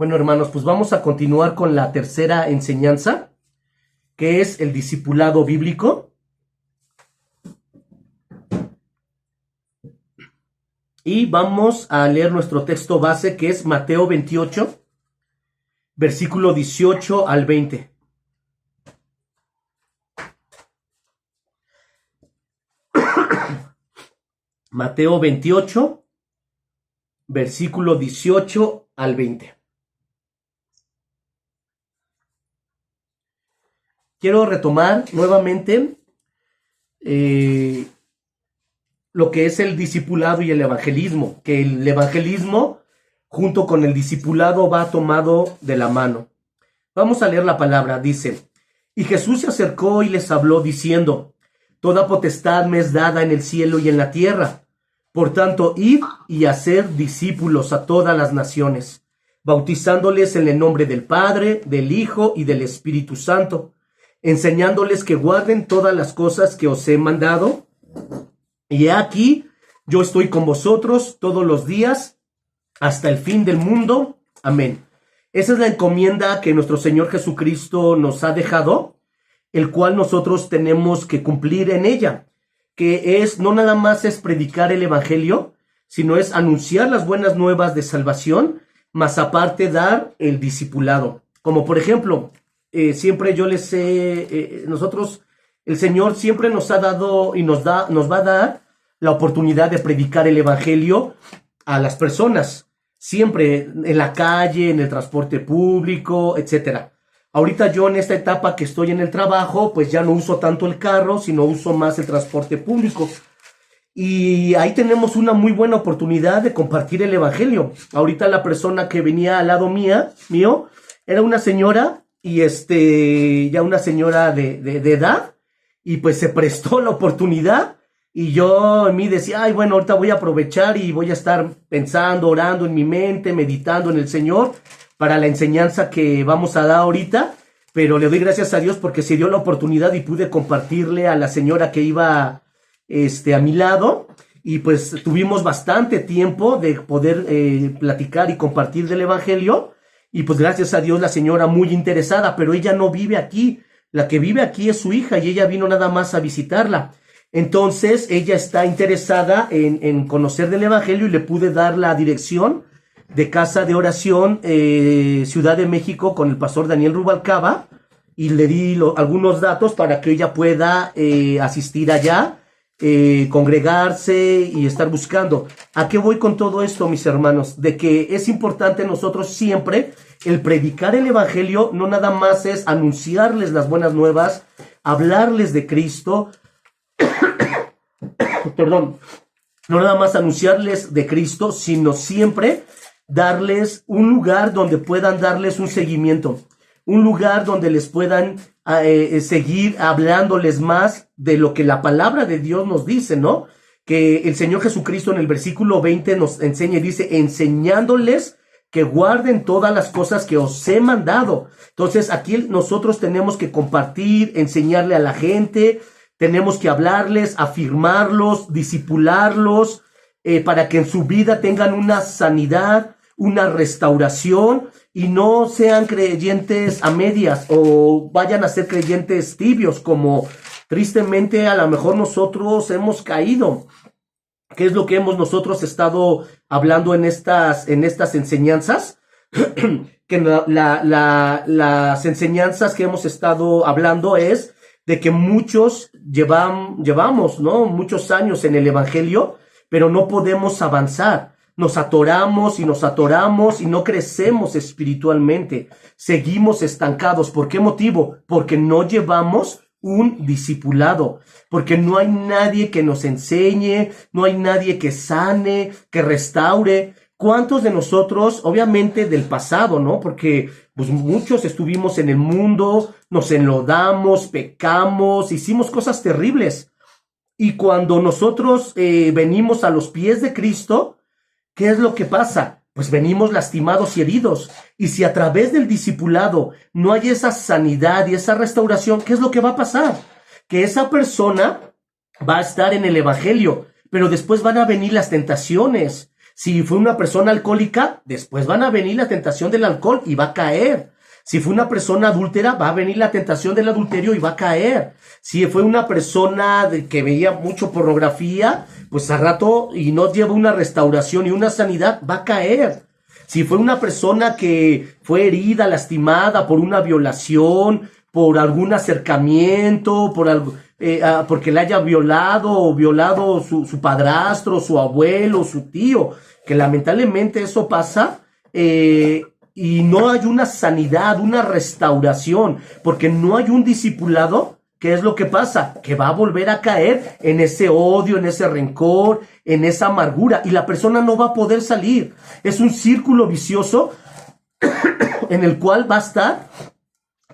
Bueno, hermanos, pues vamos a continuar con la tercera enseñanza, que es el discipulado bíblico. Y vamos a leer nuestro texto base, que es Mateo 28, versículo 18 al 20. Mateo 28, versículo 18 al 20. Quiero retomar nuevamente lo que es el discipulado y el evangelismo, que el evangelismo junto con el discipulado va tomado de la mano. Vamos a leer la palabra, dice: Y Jesús se acercó y les habló diciendo: Toda potestad me es dada en el cielo y en la tierra. Por tanto, id y haced discípulos a todas las naciones, bautizándoles en el nombre del Padre, del Hijo y del Espíritu Santo, enseñándoles que guarden todas las cosas que os he mandado. Y he aquí, yo estoy con vosotros todos los días hasta el fin del mundo. Amén. Esa es la encomienda que nuestro Señor Jesucristo nos ha dejado, el cual nosotros tenemos que cumplir en ella, que es, no nada más es predicar el evangelio, sino es anunciar las buenas nuevas de salvación, más aparte dar el discipulado. Como por ejemplo, siempre yo les he, nosotros, el Señor siempre nos ha dado y nos va a dar la oportunidad de predicar el evangelio a las personas, siempre en la calle, en el transporte público, etcétera. Ahorita yo en esta etapa que estoy en el trabajo, pues ya no uso tanto el carro, sino uso más el transporte público. Y ahí tenemos una muy buena oportunidad de compartir el evangelio. Ahorita la persona que venía al lado mío, era una señora, y ya una señora de edad, y pues se prestó la oportunidad, y yo en mí decía, ay, bueno, ahorita voy a aprovechar y voy a estar pensando, orando en mi mente, meditando en el Señor, para la enseñanza que vamos a dar ahorita, pero le doy gracias a Dios porque se dio la oportunidad y pude compartirle a la señora que iba a mi lado, y pues tuvimos bastante tiempo de poder platicar y compartir del evangelio. Y pues gracias a Dios la señora muy interesada, pero ella no vive aquí. La que vive aquí es su hija y ella vino nada más a visitarla. Entonces ella está interesada en conocer del evangelio y le pude dar la dirección de Casa de Oración Ciudad de México con el pastor Daniel Rubalcaba, y le di algunos datos para que ella pueda asistir allá, congregarse y estar buscando. ¿A qué voy con todo esto, mis hermanos? De que es importante nosotros siempre el predicar el evangelio. No nada más es anunciarles las buenas nuevas, hablarles de Cristo, perdón, no nada más anunciarles de Cristo, sino siempre darles un lugar donde puedan darles un seguimiento, un lugar donde les puedan seguir hablándoles más de lo que la palabra de Dios nos dice, ¿no? Que el Señor Jesucristo en el versículo 20 nos enseña y dice, enseñándoles que guarden todas las cosas que os he mandado. Entonces aquí nosotros tenemos que compartir, enseñarle a la gente, tenemos que hablarles, afirmarlos, discipularlos, para que en su vida tengan una sanidad, una restauración, y no sean creyentes a medias o vayan a ser creyentes tibios, como tristemente a lo mejor nosotros hemos caído. ¿Qué es lo que hemos nosotros estado hablando en estas enseñanzas? Que las enseñanzas que hemos estado hablando es de que muchos llevamos, ¿no?, muchos años en el evangelio, pero no podemos avanzar. Nos atoramos y no crecemos espiritualmente. Seguimos estancados. ¿Por qué motivo? Porque no llevamos un discipulado, porque no hay nadie que nos enseñe, no hay nadie que sane, que restaure. ¿Cuántos de nosotros, obviamente del pasado, ¿no? Porque pues muchos estuvimos en el mundo, nos enlodamos, pecamos, hicimos cosas terribles. Y cuando nosotros venimos a los pies de Cristo, ¿qué es lo que pasa? Pues venimos lastimados y heridos. Y si a través del discipulado no hay esa sanidad y esa restauración, ¿qué es lo que va a pasar? Que esa persona va a estar en el evangelio, pero después van a venir las tentaciones. Si fue una persona alcohólica, después van a venir la tentación del alcohol y va a caer. Si fue una persona adúltera, va a venir la tentación del adulterio y va a caer. Si fue una persona que veía mucho pornografía, pues al rato y no lleva una restauración y una sanidad, va a caer. Si fue una persona que fue herida, lastimada por una violación, por algún acercamiento, porque le haya violado su padrastro, su abuelo, su tío, que lamentablemente eso pasa, y no hay una sanidad, una restauración, porque no hay un discipulado. ¿Qué es lo que pasa? Que va a volver a caer en ese odio, en ese rencor, en esa amargura, y la persona no va a poder salir. Es un círculo vicioso en el cual va a estar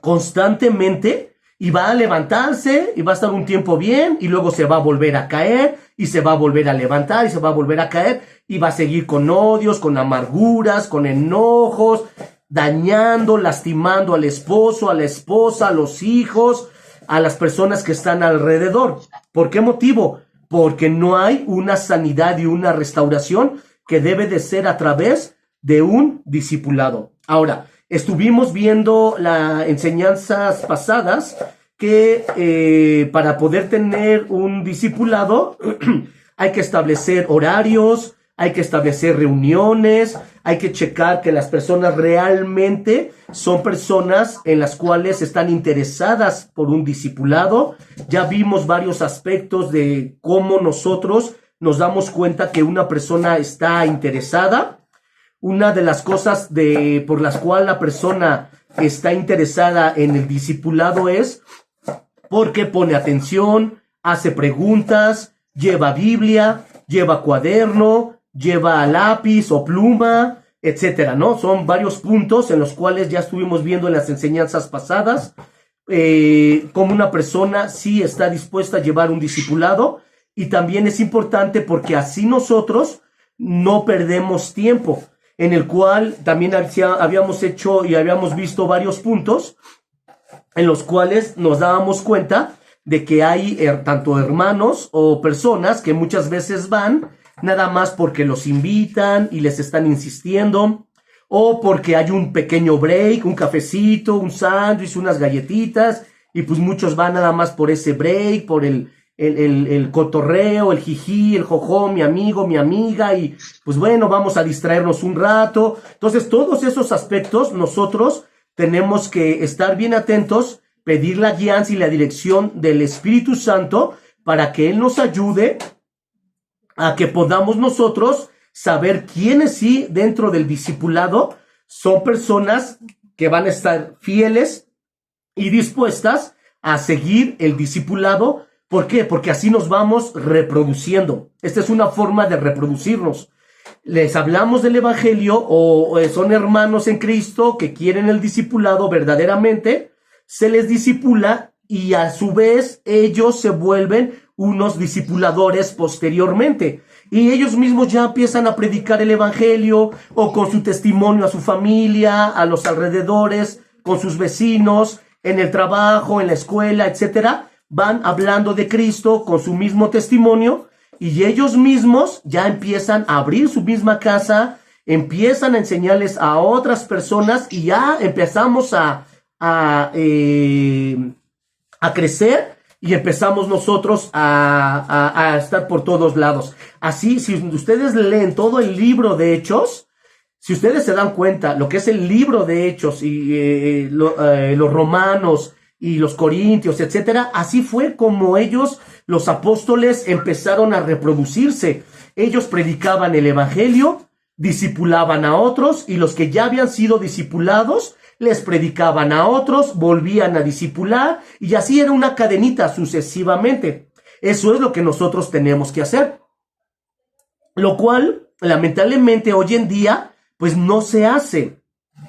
constantemente y va a levantarse y va a estar un tiempo bien y luego se va a volver a caer y se va a volver a levantar y se va a volver a caer y va a seguir con odios, con amarguras, con enojos, dañando, lastimando al esposo, a la esposa, a los hijos, a las personas que están alrededor. ¿Por qué motivo? Porque no hay una sanidad y una restauración que debe de ser a través de un discipulado. Ahora, estuvimos viendo las enseñanzas pasadas que para poder tener un discipulado hay que establecer horarios, hay que establecer reuniones, hay que checar que las personas realmente son personas en las cuales están interesadas por un discipulado. Ya vimos varios aspectos de cómo nosotros nos damos cuenta que una persona está interesada. Una de las cosas por las cuales la persona está interesada en el discipulado es porque pone atención, hace preguntas, lleva Biblia, lleva cuaderno, lleva lápiz o pluma, etcétera, ¿no? Son varios puntos en los cuales ya estuvimos viendo en las enseñanzas pasadas cómo una persona sí está dispuesta a llevar un discipulado, y también es importante porque así nosotros no perdemos tiempo, en el cual también habíamos hecho y habíamos visto varios puntos en los cuales nos dábamos cuenta de que hay tanto hermanos o personas que muchas veces van nada más porque los invitan y les están insistiendo, o porque hay un pequeño break, un cafecito, un sándwich, unas galletitas, y pues muchos van nada más por ese break, por el cotorreo, el jijí, el jojó, mi amigo, mi amiga, y pues bueno, vamos a distraernos un rato. Entonces, todos esos aspectos nosotros tenemos que estar bien atentos, pedir la guianza y la dirección del Espíritu Santo para que Él nos ayude a que podamos nosotros saber quiénes sí dentro del discipulado son personas que van a estar fieles y dispuestas a seguir el discipulado. ¿Por qué? Porque así nos vamos reproduciendo. Esta es una forma de reproducirnos. Les hablamos del Evangelio o son hermanos en Cristo que quieren el discipulado verdaderamente, se les discipula y a su vez ellos se vuelven unos discipuladores posteriormente. Y ellos mismos ya empiezan a predicar el Evangelio o con su testimonio a su familia, a los alrededores, con sus vecinos, en el trabajo, en la escuela, etcétera. Van hablando de Cristo con su mismo testimonio y ellos mismos ya empiezan a abrir su misma casa, empiezan a enseñarles a otras personas y ya empezamos a crecer y empezamos nosotros a estar por todos lados. Así, si ustedes leen todo el libro de Hechos, si ustedes se dan cuenta, lo que es el libro de Hechos y los romanos y los corintios, etcétera, así fue como ellos, los apóstoles, empezaron a reproducirse. Ellos predicaban el Evangelio, discipulaban a otros, y los que ya habían sido discipulados les predicaban a otros, volvían a discipular, y así era una cadenita sucesivamente. Eso es lo que nosotros tenemos que hacer. Lo cual, lamentablemente, hoy en día, pues no se hace.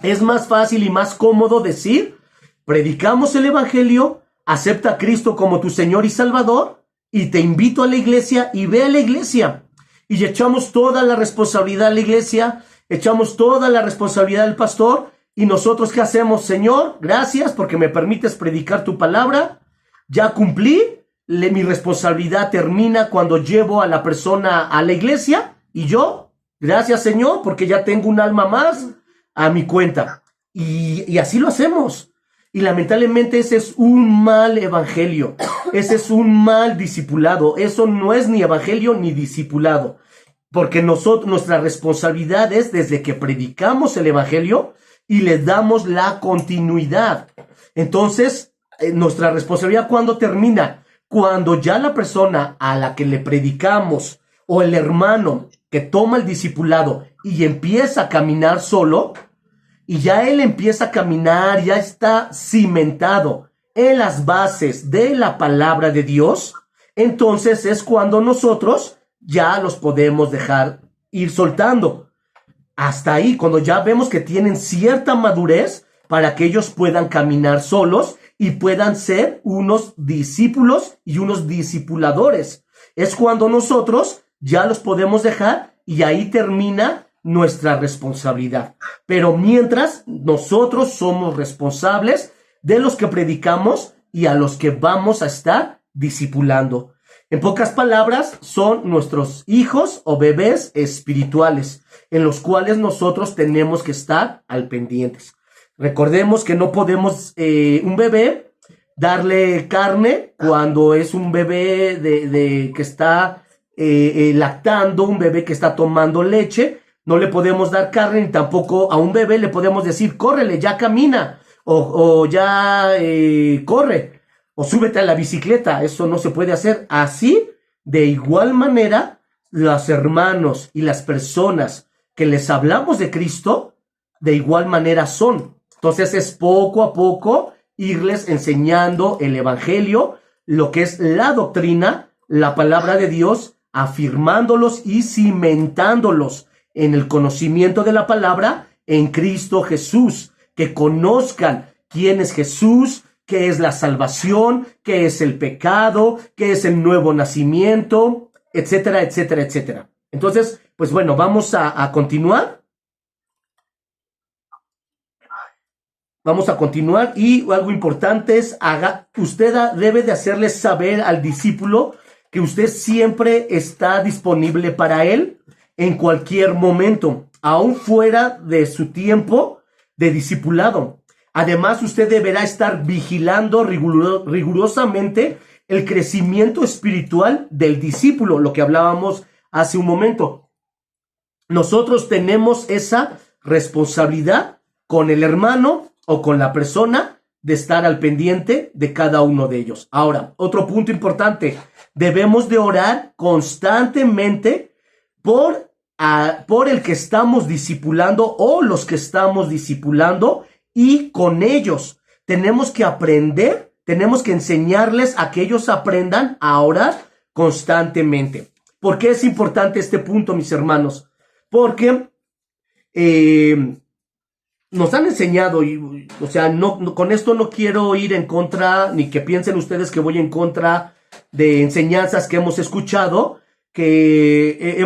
Es más fácil y más cómodo decir, predicamos el Evangelio, acepta a Cristo como tu Señor y Salvador, y te invito a la iglesia, y ve a la iglesia. Y echamos toda la responsabilidad a la iglesia, echamos toda la responsabilidad al pastor. ¿Y nosotros qué hacemos? Señor, gracias porque me permites predicar tu palabra. Ya cumplí, mi responsabilidad termina cuando llevo a la persona a la iglesia y yo Gracias, Señor, porque ya tengo un alma más a mi cuenta. Y así lo hacemos. Y lamentablemente ese es un mal evangelio. Ese es un mal discipulado. Eso no es ni evangelio ni discipulado. Porque nuestra responsabilidad es desde que predicamos el evangelio y le damos la continuidad. Entonces, nuestra responsabilidad, ¿cuándo termina? Cuando ya la persona a la que le predicamos o el hermano que toma el discipulado y empieza a caminar solo, y ya él empieza a caminar, ya está cimentado en las bases de la palabra de Dios, entonces es cuando nosotros ya los podemos dejar ir soltando. Hasta ahí, cuando ya vemos que tienen cierta madurez para que ellos puedan caminar solos y puedan ser unos discípulos y unos discipuladores. Es cuando nosotros ya los podemos dejar y ahí termina nuestra responsabilidad. Pero mientras, nosotros somos responsables de los que predicamos y a los que vamos a estar discipulando. En pocas palabras, son nuestros hijos o bebés espirituales, en los cuales nosotros tenemos que estar al pendientes. Recordemos que no podemos un bebé darle carne cuando es un bebé que está lactando, un bebé que está tomando leche. No le podemos dar carne, ni tampoco a un bebé le podemos decir, córrele, ya camina, o ya corre, o súbete a la bicicleta. Eso no se puede hacer. Así, de igual manera, los hermanos y las personas que les hablamos de Cristo, de igual manera son. Entonces es poco a poco irles enseñando el evangelio, lo que es la doctrina, la palabra de Dios, afirmándolos y cimentándolos en el conocimiento de la palabra en Cristo Jesús, que conozcan quién es Jesús, qué es la salvación, qué es el pecado, qué es el nuevo nacimiento, etcétera, etcétera, etcétera. Entonces, pues bueno, vamos a continuar. Vamos a continuar y algo importante es, usted debe de hacerle saber al discípulo que usted siempre está disponible para él en cualquier momento, aún fuera de su tiempo de discipulado. Además, usted deberá estar vigilando rigurosamente el crecimiento espiritual del discípulo, lo que hablábamos hace un momento. Nosotros tenemos esa responsabilidad con el hermano o con la persona de estar al pendiente de cada uno de ellos. Ahora, otro punto importante, debemos de orar constantemente por el que estamos discipulando o los que estamos discipulando y con ellos. Tenemos que aprender, tenemos que enseñarles a que ellos aprendan a orar constantemente. ¿Por qué es importante este punto, mis hermanos? Porque nos han enseñado, o sea, con esto no quiero ir en contra, ni que piensen ustedes que voy en contra de enseñanzas que hemos escuchado, que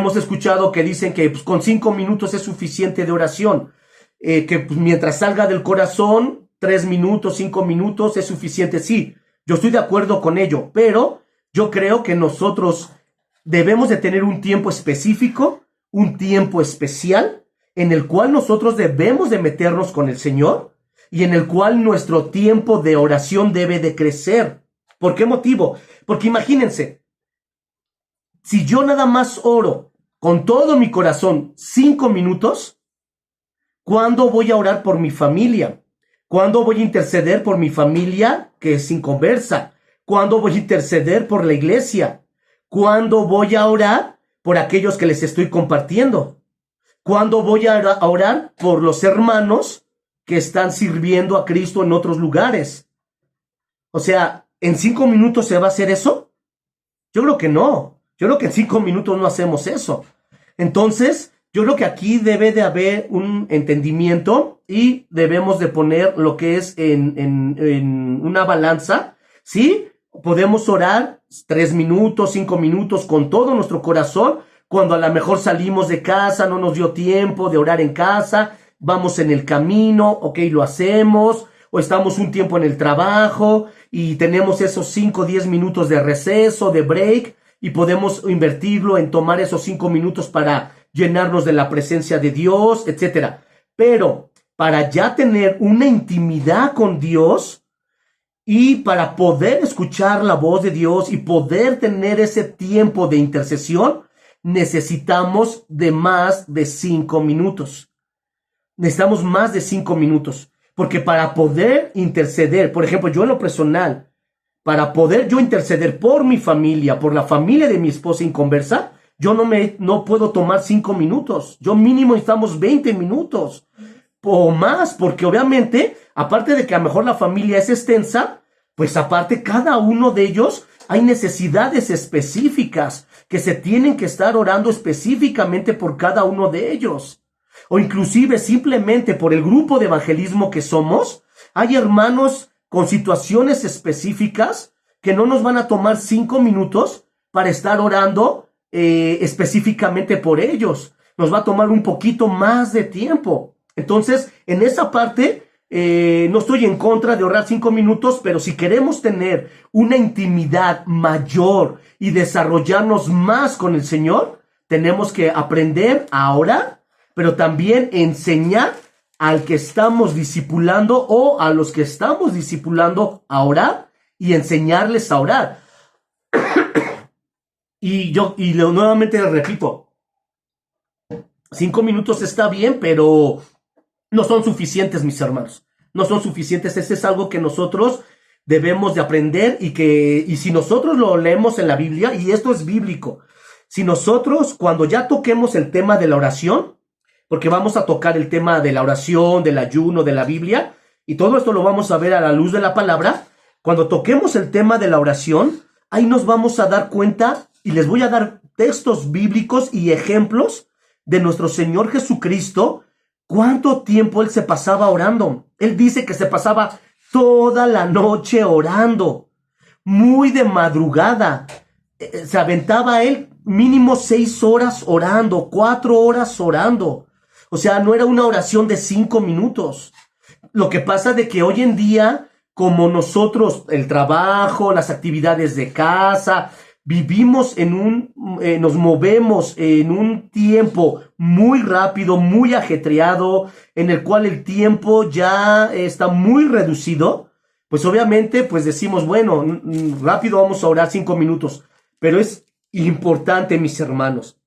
dicen que pues, con 5 minutos es suficiente de oración, que pues, mientras salga del corazón, 3 minutos, 5 minutos es suficiente. Sí, yo estoy de acuerdo con ello, pero yo creo que nosotros debemos de tener un tiempo específico, un tiempo especial, en el cual nosotros debemos de meternos con el Señor y en el cual nuestro tiempo de oración debe de crecer. ¿Por qué motivo? Porque imagínense, si yo nada más oro con todo mi corazón 5 minutos, ¿cuándo voy a orar por mi familia? ¿Cuándo voy a interceder por mi familia que es inconversa? ¿Cuándo voy a interceder por la iglesia? ¿Cuándo voy a orar por aquellos que les estoy compartiendo? ¿Cuándo voy a orar por los hermanos que están sirviendo a Cristo en otros lugares? O sea, ¿en 5 minutos se va a hacer eso? Yo creo que no. Yo creo que en 5 minutos no hacemos eso. Entonces, yo creo que aquí debe de haber un entendimiento y debemos de poner lo que es en una balanza. ¿Sí? Podemos orar 3 minutos, 5 minutos con todo nuestro corazón, cuando a lo mejor salimos de casa, no nos dio tiempo de orar en casa, vamos en el camino, ok, lo hacemos, o estamos un tiempo en el trabajo y tenemos esos 5 o 10 minutos de receso, de break, y podemos invertirlo en tomar esos 5 minutos para llenarnos de la presencia de Dios, etcétera. Pero para ya tener una intimidad con Dios y para poder escuchar la voz de Dios y poder tener ese tiempo de intercesión, necesitamos de más de 5 minutos. Necesitamos más de 5 minutos. Porque para poder interceder, por ejemplo, yo en lo personal, para poder yo interceder por mi familia, por la familia de mi esposa inconversa, yo no puedo tomar 5 minutos. Yo mínimo necesitamos 20 minutos o más, porque obviamente, aparte de que a lo mejor la familia es extensa, pues aparte cada uno de ellos hay necesidades específicas que se tienen que estar orando específicamente por cada uno de ellos. O inclusive simplemente por el grupo de evangelismo que somos, hay hermanos con situaciones específicas que no nos van a tomar 5 minutos para estar orando específicamente por ellos. Nos va a tomar un poquito más de tiempo. Entonces, en esa parte, no estoy en contra de orar 5 minutos, pero si queremos tener una intimidad mayor y desarrollarnos más con el Señor, tenemos que aprender a orar, pero también enseñar al que estamos discipulando o a los que estamos discipulando a orar y enseñarles a orar. Nuevamente repito, 5 minutos está bien, pero no son suficientes, mis hermanos. No son suficientes. Ese es algo que nosotros debemos de aprender y si nosotros lo leemos en la Biblia, y esto es bíblico, si nosotros cuando ya toquemos el tema de la oración, porque vamos a tocar el tema de la oración, del ayuno, de la Biblia, y todo esto lo vamos a ver a la luz de la palabra. Cuando toquemos el tema de la oración, ahí nos vamos a dar cuenta, y les voy a dar textos bíblicos y ejemplos de nuestro Señor Jesucristo, cuánto tiempo Él se pasaba orando. Él dice que se pasaba toda la noche orando, muy de madrugada. Se aventaba Él mínimo 6 horas orando, 4 horas orando. O sea, no era una oración de 5 minutos. Lo que pasa de que hoy en día, como nosotros, el trabajo, las actividades de casa, vivimos nos movemos en un tiempo muy rápido, muy ajetreado, en el cual el tiempo ya está muy reducido, pues obviamente pues decimos, bueno, rápido vamos a orar 5 minutos. Pero es importante, mis hermanos,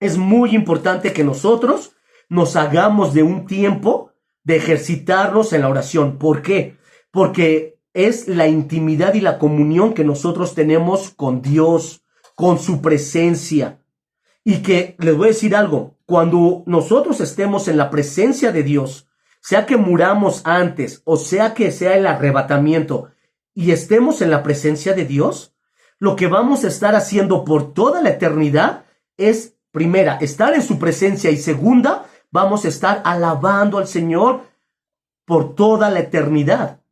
es muy importante que nosotros nos hagamos de un tiempo de ejercitarnos en la oración. ¿Por qué? Porque es la intimidad y la comunión que nosotros tenemos con Dios, con su presencia. Y que les voy a decir algo, cuando nosotros estemos en la presencia de Dios, sea que muramos antes o sea que sea el arrebatamiento y estemos en la presencia de Dios, lo que vamos a estar haciendo por toda la eternidad es, primera, estar en su presencia y segunda, vamos a estar alabando al Señor por toda la eternidad.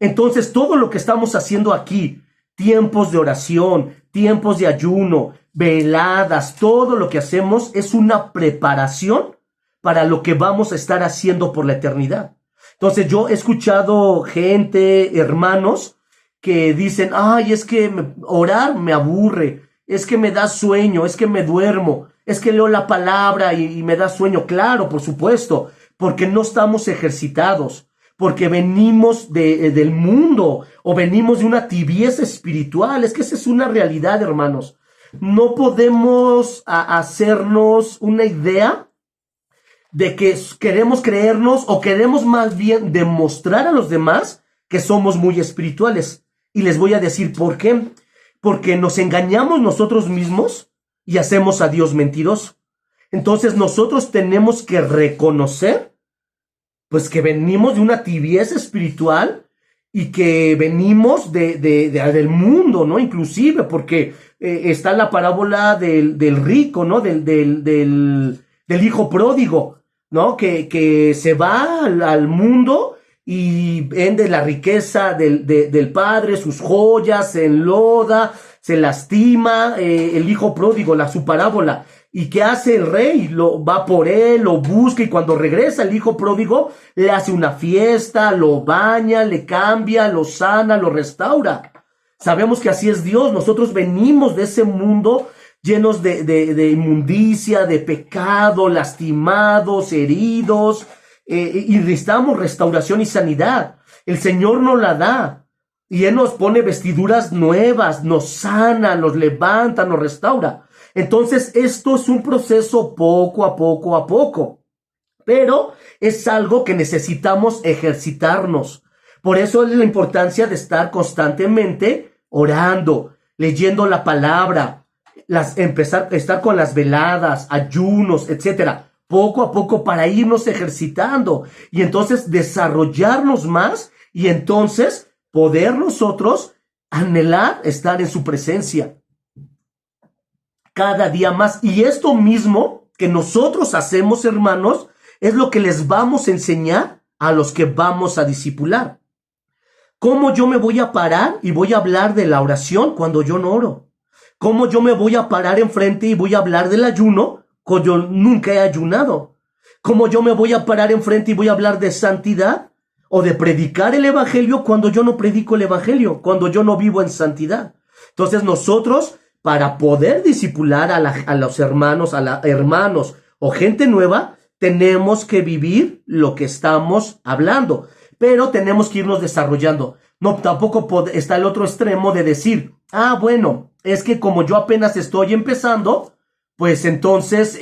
Entonces, todo lo que estamos haciendo aquí, tiempos de oración, tiempos de ayuno, veladas, todo lo que hacemos es una preparación para lo que vamos a estar haciendo por la eternidad. Entonces, yo he escuchado gente, hermanos, que dicen, ay, es que orar me aburre, es que me da sueño, es que me duermo, es que leo la palabra y me da sueño. Claro, por supuesto, porque no estamos ejercitados, porque venimos del mundo o venimos de una tibieza espiritual. Es que esa es una realidad, hermanos. No podemos hacernos una idea de que queremos creernos o queremos más bien demostrar a los demás que somos muy espirituales. Y les voy a decir por qué. Porque nos engañamos nosotros mismos y hacemos a Dios mentiroso. Entonces nosotros tenemos que reconocer pues que venimos de una tibieza espiritual y que venimos del mundo, ¿no? Inclusive, porque está la parábola del rico, ¿no? Del hijo pródigo, ¿no? Que se va al mundo y vende la riqueza del padre, sus joyas, se enloda, se lastima, el hijo pródigo, su parábola. ¿Y qué hace el rey? Va por él, lo busca, y cuando regresa el hijo pródigo, le hace una fiesta, lo baña, le cambia, lo sana, lo restaura. Sabemos que así es Dios. Nosotros venimos de ese mundo llenos de inmundicia, de pecado, lastimados, heridos, y necesitamos restauración y sanidad. El Señor nos la da, y Él nos pone vestiduras nuevas, nos sana, nos levanta, nos restaura. Entonces, esto es un proceso poco a poco, pero es algo que necesitamos ejercitarnos. Por eso es la importancia de estar constantemente orando, leyendo la palabra, estar con las veladas, ayunos, etcétera, poco a poco para irnos ejercitando y entonces desarrollarnos más y entonces poder nosotros anhelar estar en su presencia cada día más. Y esto mismo que nosotros hacemos, hermanos, es lo que les vamos a enseñar a los que vamos a discipular. ¿Cómo yo me voy a parar y voy a hablar de la oración cuando yo no oro? ¿Cómo yo me voy a parar enfrente y voy a hablar del ayuno cuando yo nunca he ayunado? ¿Cómo yo me voy a parar enfrente y voy a hablar de santidad o de predicar el evangelio cuando yo no predico el evangelio, cuando yo no vivo en santidad? Entonces nosotros, para poder discipular a los hermanos, hermanos o gente nueva, tenemos que vivir lo que estamos hablando, pero tenemos que irnos desarrollando. No, tampoco está el otro extremo de decir, bueno, es que como yo apenas estoy empezando, pues entonces,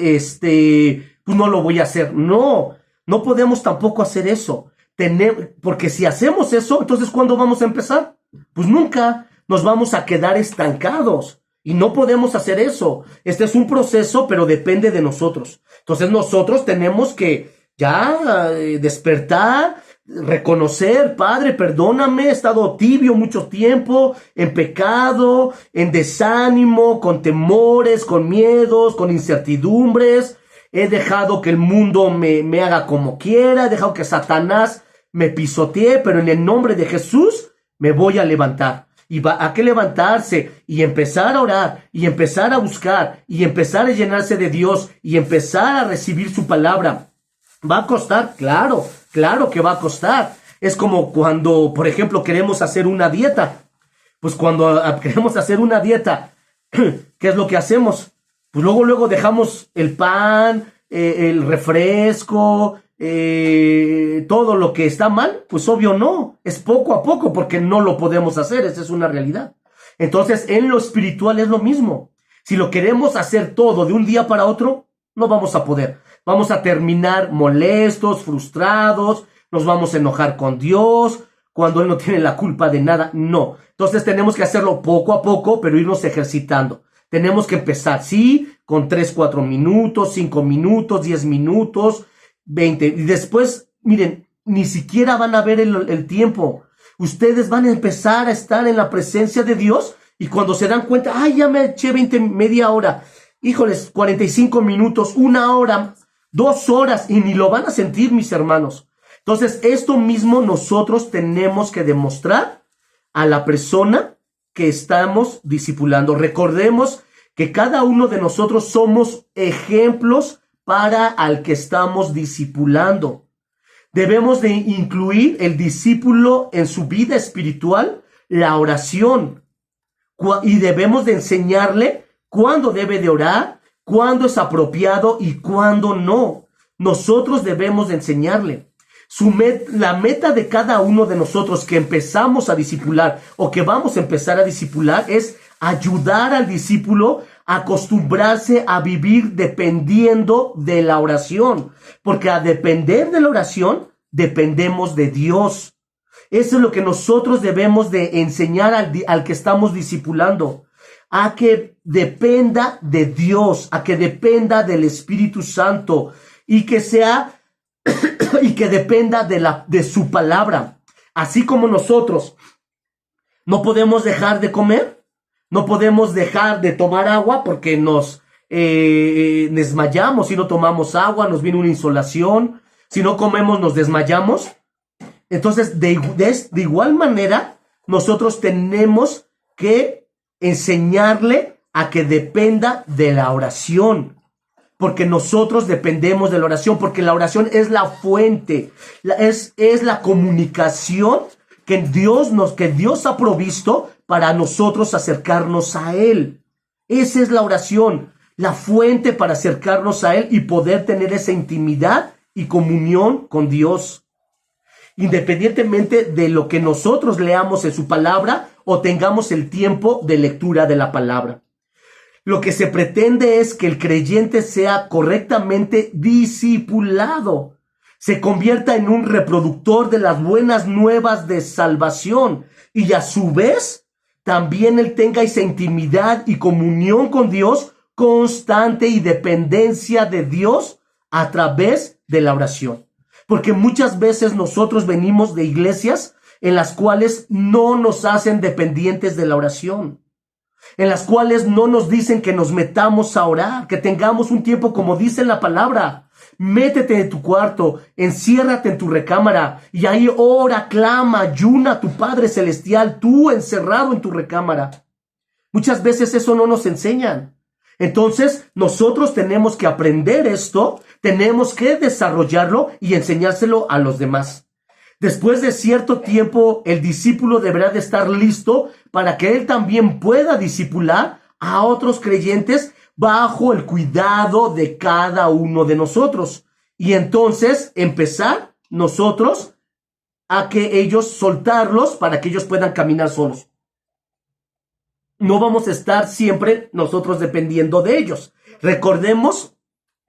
pues no lo voy a hacer. No podemos tampoco hacer eso. Porque si hacemos eso, entonces ¿cuándo vamos a empezar? Pues nunca. Nos vamos a quedar estancados. Y no podemos hacer eso. Este es un proceso, pero depende de nosotros. Entonces nosotros tenemos que ya despertar, reconocer, Padre, perdóname, he estado tibio mucho tiempo, en pecado, en desánimo, con temores, con miedos, con incertidumbres. He dejado que el mundo me haga como quiera, he dejado que Satanás me pisotee, pero en el nombre de Jesús me voy a levantar. Y hay que levantarse y empezar a orar y empezar a buscar y empezar a llenarse de Dios y empezar a recibir su palabra. ¿Va a costar? Claro que va a costar. Es como cuando, por ejemplo, queremos hacer una dieta. Pues cuando queremos hacer una dieta, ¿qué es lo que hacemos? Pues luego dejamos el pan, el refresco, todo lo que está mal, pues obvio no, es poco a poco porque no lo podemos hacer, esa es una realidad. Entonces en lo espiritual es lo mismo. Si lo queremos hacer todo de un día para otro, no vamos a poder. Vamos a terminar molestos, frustrados, nos vamos a enojar con Dios cuando Él no tiene la culpa de nada. No. Entonces tenemos que hacerlo poco a poco, pero irnos ejercitando. Tenemos que empezar, sí, con 3, 4 minutos, 5 minutos, 10 minutos, 20. Y después, miren, ni siquiera van a ver el tiempo. Ustedes van a empezar a estar en la presencia de Dios y cuando se dan cuenta, ya me eché media hora. Híjoles, 45 minutos, 1 hora, 2 horas y ni lo van a sentir, mis hermanos. Entonces, esto mismo nosotros tenemos que demostrar a la persona que estamos discipulando. Recordemos que cada uno de nosotros somos ejemplos para al que estamos discipulando. Debemos de incluir el discípulo en su vida espiritual, la oración, y debemos de enseñarle cuándo debe de orar, cuándo es apropiado y cuándo no. Nosotros debemos de enseñarle. La meta de cada uno de nosotros que empezamos a discipular o que vamos a empezar a discipular es ayudar al discípulo a acostumbrarse a vivir dependiendo de la oración, porque a depender de la oración dependemos de Dios. Eso es lo que nosotros debemos de enseñar al que estamos discipulando, a que dependa de Dios, a que dependa del Espíritu Santo y que dependa de su palabra. Así como nosotros no podemos dejar de comer, no podemos dejar de tomar agua porque nos desmayamos. Si no tomamos agua, nos viene una insolación. Si no comemos, nos desmayamos. Entonces, de igual manera, nosotros tenemos que enseñarle a que dependa de la oración. Porque nosotros dependemos de la oración, porque la oración es la fuente, es la comunicación que Dios ha provisto para nosotros acercarnos a Él. Esa es la oración, la fuente para acercarnos a Él y poder tener esa intimidad y comunión con Dios, independientemente de lo que nosotros leamos en su palabra o tengamos el tiempo de lectura de la palabra. Lo que se pretende es que el creyente sea correctamente discipulado, se convierta en un reproductor de las buenas nuevas de salvación y a su vez también él tenga esa intimidad y comunión con Dios constante y dependencia de Dios a través de la oración. Porque muchas veces nosotros venimos de iglesias en las cuales no nos hacen dependientes de la oración, en las cuales no nos dicen que nos metamos a orar, que tengamos un tiempo como dice la palabra. Métete en tu cuarto, enciérrate en tu recámara y ahí ora, clama, ayuna a tu Padre Celestial, tú encerrado en tu recámara. Muchas veces eso no nos enseñan. Entonces, nosotros tenemos que aprender esto, tenemos que desarrollarlo y enseñárselo a los demás. Después de cierto tiempo, el discípulo deberá de estar listo para que él también pueda discipular a otros creyentes bajo el cuidado de cada uno de nosotros. Y entonces empezar nosotros a que ellos soltarlos para que ellos puedan caminar solos. No vamos a estar siempre nosotros dependiendo de ellos. Recordemos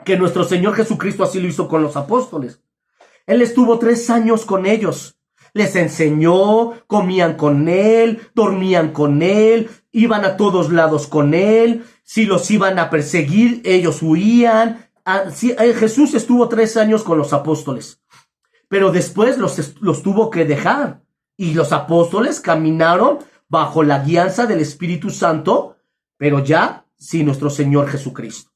que nuestro Señor Jesucristo así lo hizo con los apóstoles. Él estuvo 3 años con ellos. Les enseñó, comían con Él, dormían con Él, iban a todos lados con Él. Si los iban a perseguir, ellos huían. Jesús estuvo 3 años con los apóstoles, pero después los tuvo que dejar. Y los apóstoles caminaron bajo la guianza del Espíritu Santo, pero ya sin nuestro Señor Jesucristo.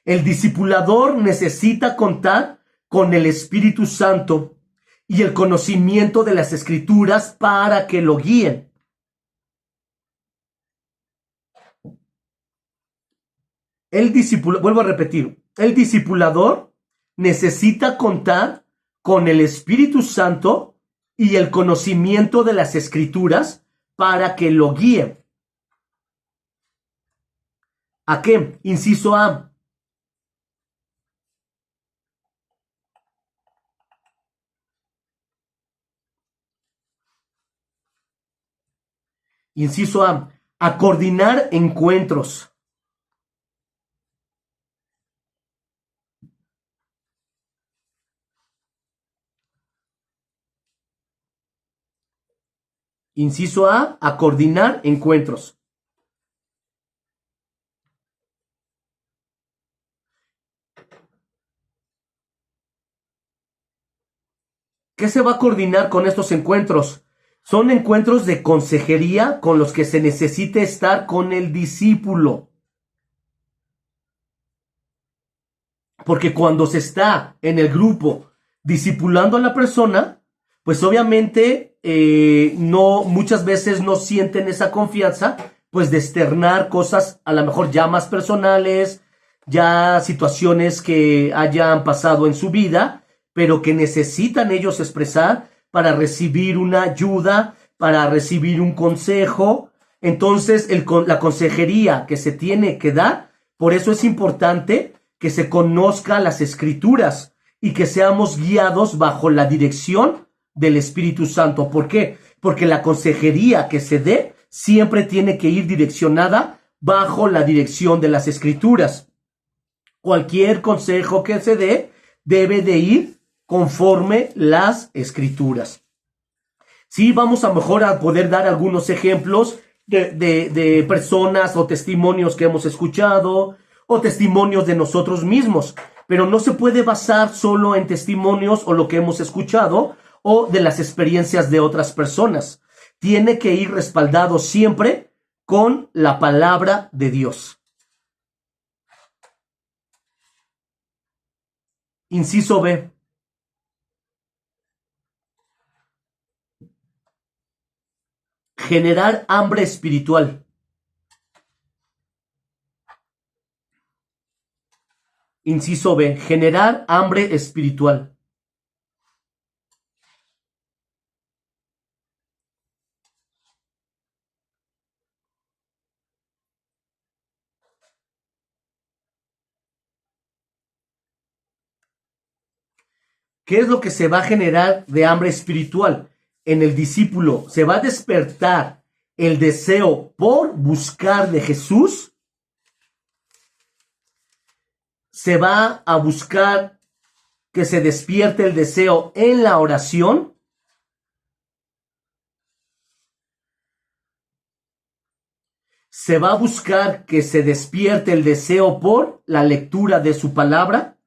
El discipulador necesita contar con el Espíritu Santo y el conocimiento de las Escrituras para que lo guíen. Vuelvo a repetir, el discipulador necesita contar con el Espíritu Santo y el conocimiento de las Escrituras para que lo guíen. ¿A qué? Inciso A. Inciso A coordinar encuentros. Inciso A coordinar encuentros. ¿Qué se va a coordinar con estos encuentros? Son encuentros de consejería con los que se necesite estar con el discípulo. Porque cuando se está en el grupo discipulando a la persona, pues obviamente no, muchas veces no sienten esa confianza, pues de externar cosas a lo mejor ya más personales, ya situaciones que hayan pasado en su vida, pero que necesitan ellos expresar para recibir una ayuda, para recibir un consejo. Entonces, la consejería que se tiene que dar, por eso es importante que se conozca las Escrituras y que seamos guiados bajo la dirección del Espíritu Santo. ¿Por qué? Porque la consejería que se dé siempre tiene que ir direccionada bajo la dirección de las Escrituras. Cualquier consejo que se dé debe de ir conforme las Escrituras. Sí, vamos a mejor a poder dar algunos ejemplos de personas o testimonios que hemos escuchado o testimonios de nosotros mismos, pero no se puede basar solo en testimonios o lo que hemos escuchado o de las experiencias de otras personas. Tiene que ir respaldado siempre con la palabra de Dios. Inciso B. Generar hambre espiritual. Inciso B. Generar hambre espiritual. ¿Qué es lo que se va a generar de hambre espiritual? En el discípulo se va a despertar el deseo por buscar de Jesús. Se va a buscar que se despierte el deseo en la oración. Se va a buscar que se despierte el deseo por la lectura de su palabra.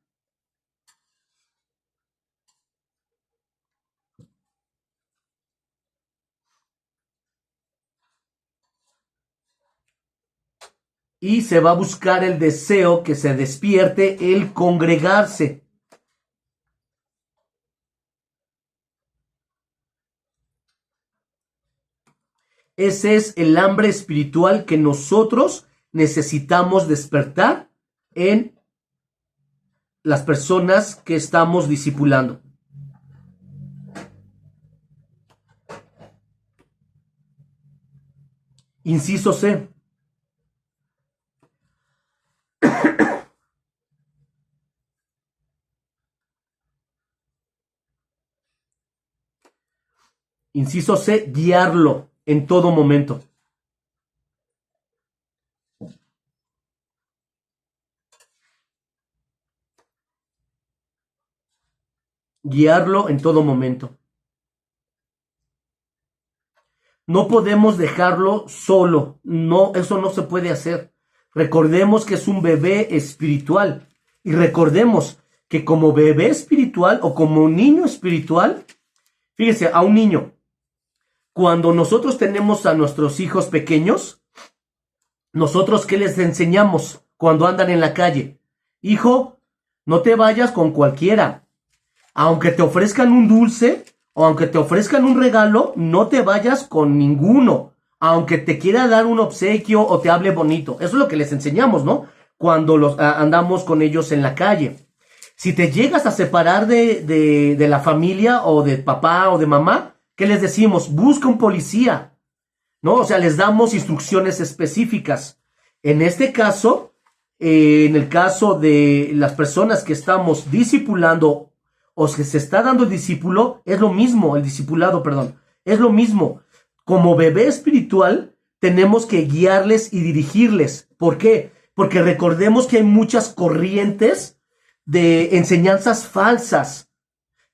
Y se va a buscar el deseo que se despierte el congregarse. Ese es el hambre espiritual que nosotros necesitamos despertar en las personas que estamos discipulando. Inciso C. Inciso C, guiarlo en todo momento. Guiarlo en todo momento. No podemos dejarlo solo. No, eso no se puede hacer. Recordemos que es un bebé espiritual. Y recordemos que como bebé espiritual o como niño espiritual, fíjese, a un niño, cuando nosotros tenemos a nuestros hijos pequeños, nosotros ¿qué les enseñamos cuando andan en la calle? Hijo, no te vayas con cualquiera. Aunque te ofrezcan un dulce o aunque te ofrezcan un regalo, no te vayas con ninguno. Aunque te quiera dar un obsequio o te hable bonito. Eso es lo que les enseñamos, ¿no? Cuando andamos con ellos en la calle. Si te llegas a separar de la familia o de papá o de mamá, ¿qué les decimos? Busca un policía, ¿no? O sea, les damos instrucciones específicas. En este caso, en el caso de las personas que estamos discipulando o que se está dando el discípulo, es lo mismo, el discipulado, perdón, es lo mismo. Como bebé espiritual, tenemos que guiarles y dirigirles. ¿Por qué? Porque recordemos que hay muchas corrientes de enseñanzas falsas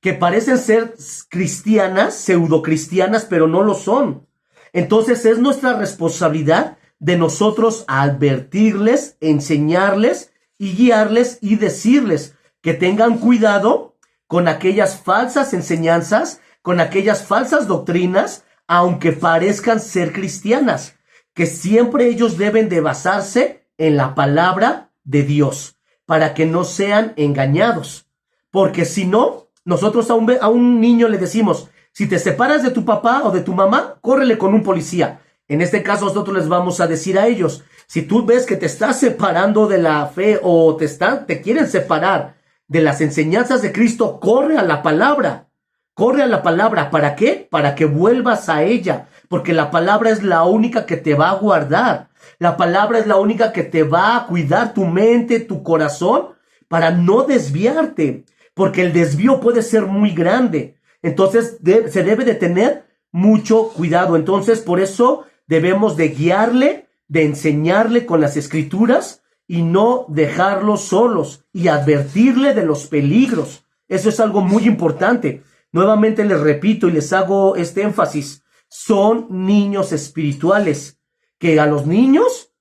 que parecen ser cristianas, pseudocristianas, pero no lo son. Entonces es nuestra responsabilidad de nosotros advertirles, enseñarles y guiarles y decirles que tengan cuidado con aquellas falsas enseñanzas, con aquellas falsas doctrinas, aunque parezcan ser cristianas, que siempre ellos deben de basarse en la palabra de Dios, para que no sean engañados. Porque si no, nosotros a un niño le decimos, si te separas de tu papá o de tu mamá, córrele con un policía. En este caso nosotros les vamos a decir a ellos, si tú ves que te estás separando de la fe o te quieren separar de las enseñanzas de Cristo, corre a la palabra. Corre a la palabra. ¿Para qué? Para que vuelvas a ella. Porque la palabra es la única que te va a guardar. La palabra es la única que te va a cuidar tu mente, tu corazón, para no desviarte. Porque el desvío puede ser muy grande. Entonces se debe de tener mucho cuidado. Entonces por eso debemos de guiarle, de enseñarle con las escrituras y no dejarlos solos y advertirle de los peligros. Eso es algo muy importante. Nuevamente les repito y les hago este énfasis. Son niños espirituales que a los niños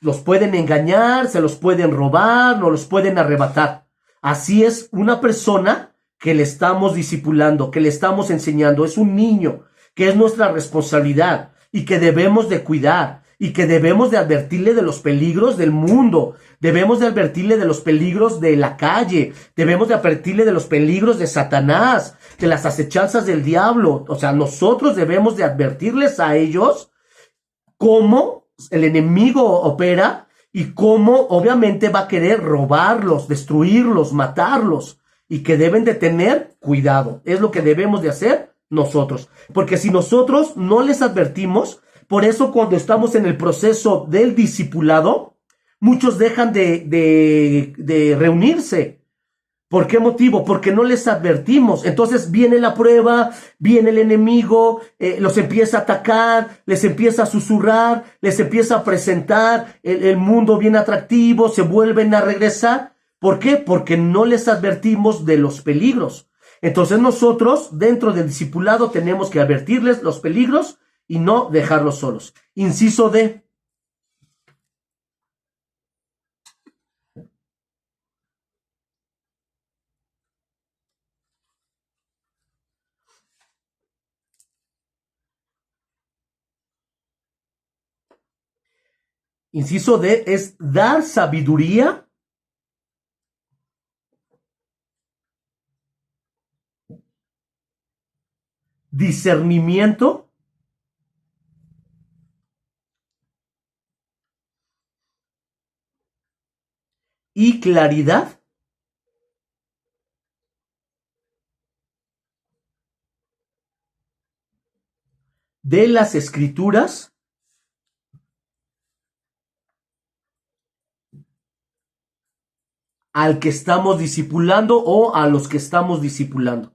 los pueden engañar, se los pueden robar, no los pueden arrebatar. Así es una persona que le estamos discipulando, que le estamos enseñando. Es un niño que es nuestra responsabilidad y que debemos de cuidar y que debemos de advertirle de los peligros del mundo. Debemos de advertirle de los peligros de la calle. Debemos de advertirle de los peligros de Satanás, de las acechanzas del diablo. O sea, nosotros debemos de advertirles a ellos cómo el enemigo opera y cómo obviamente va a querer robarlos, destruirlos, matarlos, y que deben de tener cuidado. Es lo que debemos de hacer nosotros. Porque si nosotros no les advertimos, por eso cuando estamos en el proceso del discipulado, muchos dejan de reunirse. ¿Por qué motivo? Porque no les advertimos. Entonces viene la prueba, viene el enemigo, los empieza a atacar, les empieza a susurrar, les empieza a presentar el mundo bien atractivo, se vuelven a regresar. ¿Por qué? Porque no les advertimos de los peligros. Entonces nosotros, dentro del discipulado, tenemos que advertirles los peligros y no dejarlos solos. Inciso D. Inciso D es dar sabiduría, discernimiento y claridad de las escrituras al que estamos discipulando o a los que estamos discipulando.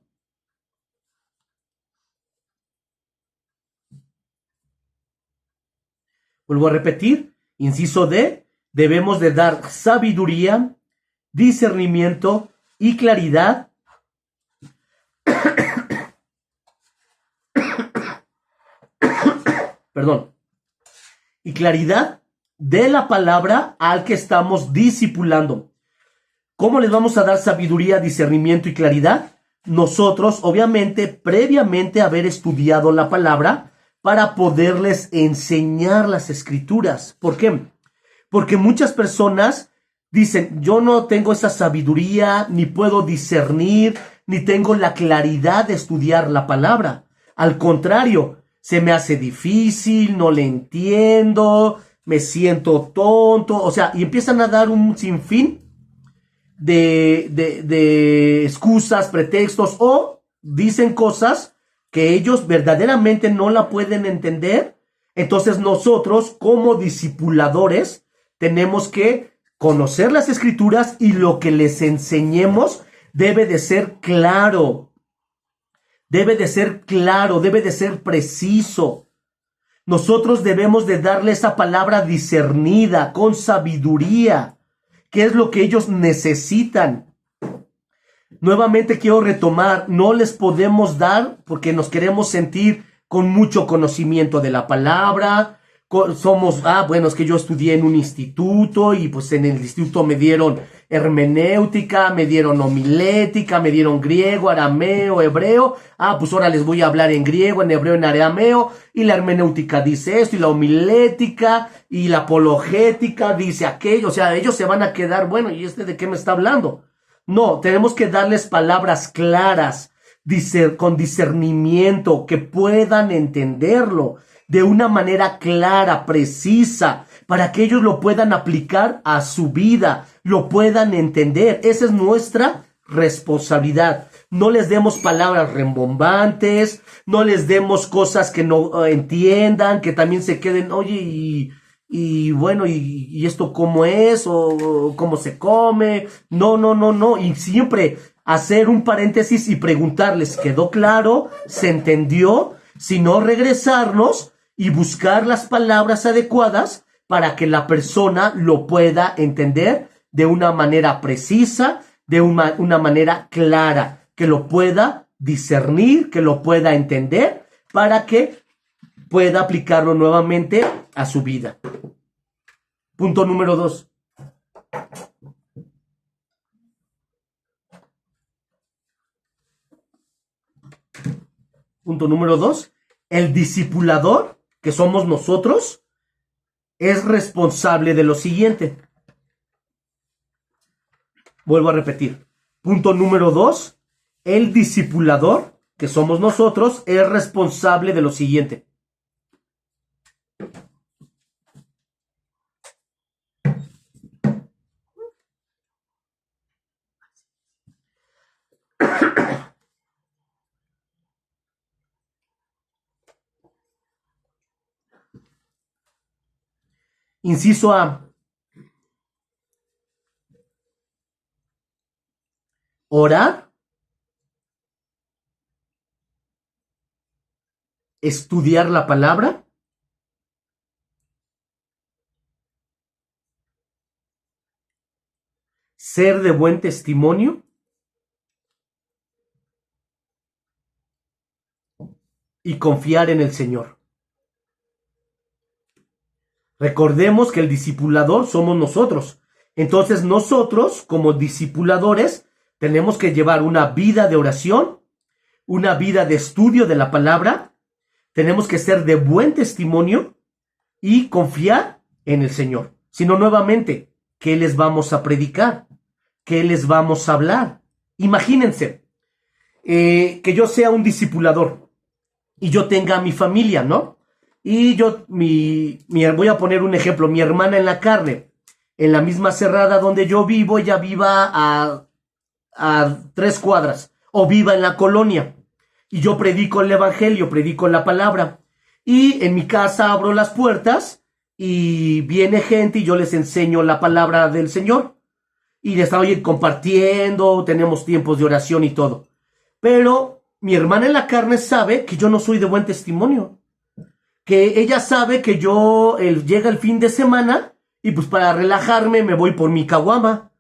Vuelvo a repetir, inciso D, debemos de dar sabiduría, discernimiento y claridad perdón, y claridad de la palabra al que estamos discipulando. ¿Cómo les vamos a dar sabiduría, discernimiento y claridad? Nosotros, obviamente, previamente haber estudiado la palabra para poderles enseñar las escrituras. ¿Por qué? Porque muchas personas dicen, yo no tengo esa sabiduría, ni puedo discernir, ni tengo la claridad de estudiar la palabra. Al contrario, se me hace difícil, no le entiendo, me siento tonto, o sea, y empiezan a dar un sinfín de excusas, pretextos, o dicen cosas que ellos verdaderamente no la pueden entender. Entonces nosotros, como discipuladores, tenemos que conocer las escrituras y lo que les enseñemos debe de ser claro, debe de ser claro, debe de ser preciso. Nosotros debemos de darle esa palabra discernida, con sabiduría, que es lo que ellos necesitan. Nuevamente quiero retomar, no les podemos dar porque nos queremos sentir con mucho conocimiento de la palabra. Somos, bueno, es que yo estudié en un instituto y pues en el instituto me dieron hermenéutica, me dieron homilética, me dieron griego, arameo, hebreo. Pues ahora les voy a hablar en griego, en hebreo, en arameo. Y la hermenéutica dice esto, y la homilética y la apologética dice aquello. O sea, ellos se van a quedar, bueno, ¿y de qué me está hablando? No, tenemos que darles palabras claras, con discernimiento, que puedan entenderlo de una manera clara, precisa, para que ellos lo puedan aplicar a su vida, lo puedan entender. Esa es nuestra responsabilidad. No les demos palabras rembombantes, no les demos cosas que no entiendan, que también se queden, oye, y bueno, y esto cómo es, o cómo se come. No. Y siempre hacer un paréntesis y preguntarles, ¿quedó claro? ¿Se entendió? Si no, regresarnos y buscar las palabras adecuadas para que la persona lo pueda entender de una manera precisa, de una manera clara, que lo pueda discernir, que lo pueda entender, para que pueda aplicarlo nuevamente a su vida. Punto número 2. Punto número 2. El discipulador, que somos nosotros, es responsable de lo siguiente. Vuelvo a repetir. Punto número 2. El discipulador, que somos nosotros, es responsable de lo siguiente. Inciso A. orar, estudiar la palabra, ser de buen testimonio y confiar en el Señor. Recordemos que el discipulador somos nosotros. Entonces nosotros, como discipuladores, tenemos que llevar una vida de oración, una vida de estudio de la palabra. Tenemos que ser de buen testimonio y confiar en el Señor. Si no, nuevamente, ¿qué les vamos a predicar? ¿Qué les vamos a hablar? Imagínense que yo sea un discipulador y yo tenga mi familia, ¿no? Y yo, voy a poner un ejemplo, mi hermana en la carne, en la misma cerrada donde yo vivo, ella viva a 3 cuadras, o viva en la colonia, y yo predico el evangelio, predico la palabra, y en mi casa abro las puertas, y viene gente, y yo les enseño la palabra del Señor, y les estoy compartiendo, tenemos tiempos de oración y todo, pero mi hermana en la carne sabe que yo no soy de buen testimonio, que ella sabe que llega el fin de semana y pues para relajarme me voy por mi caguama,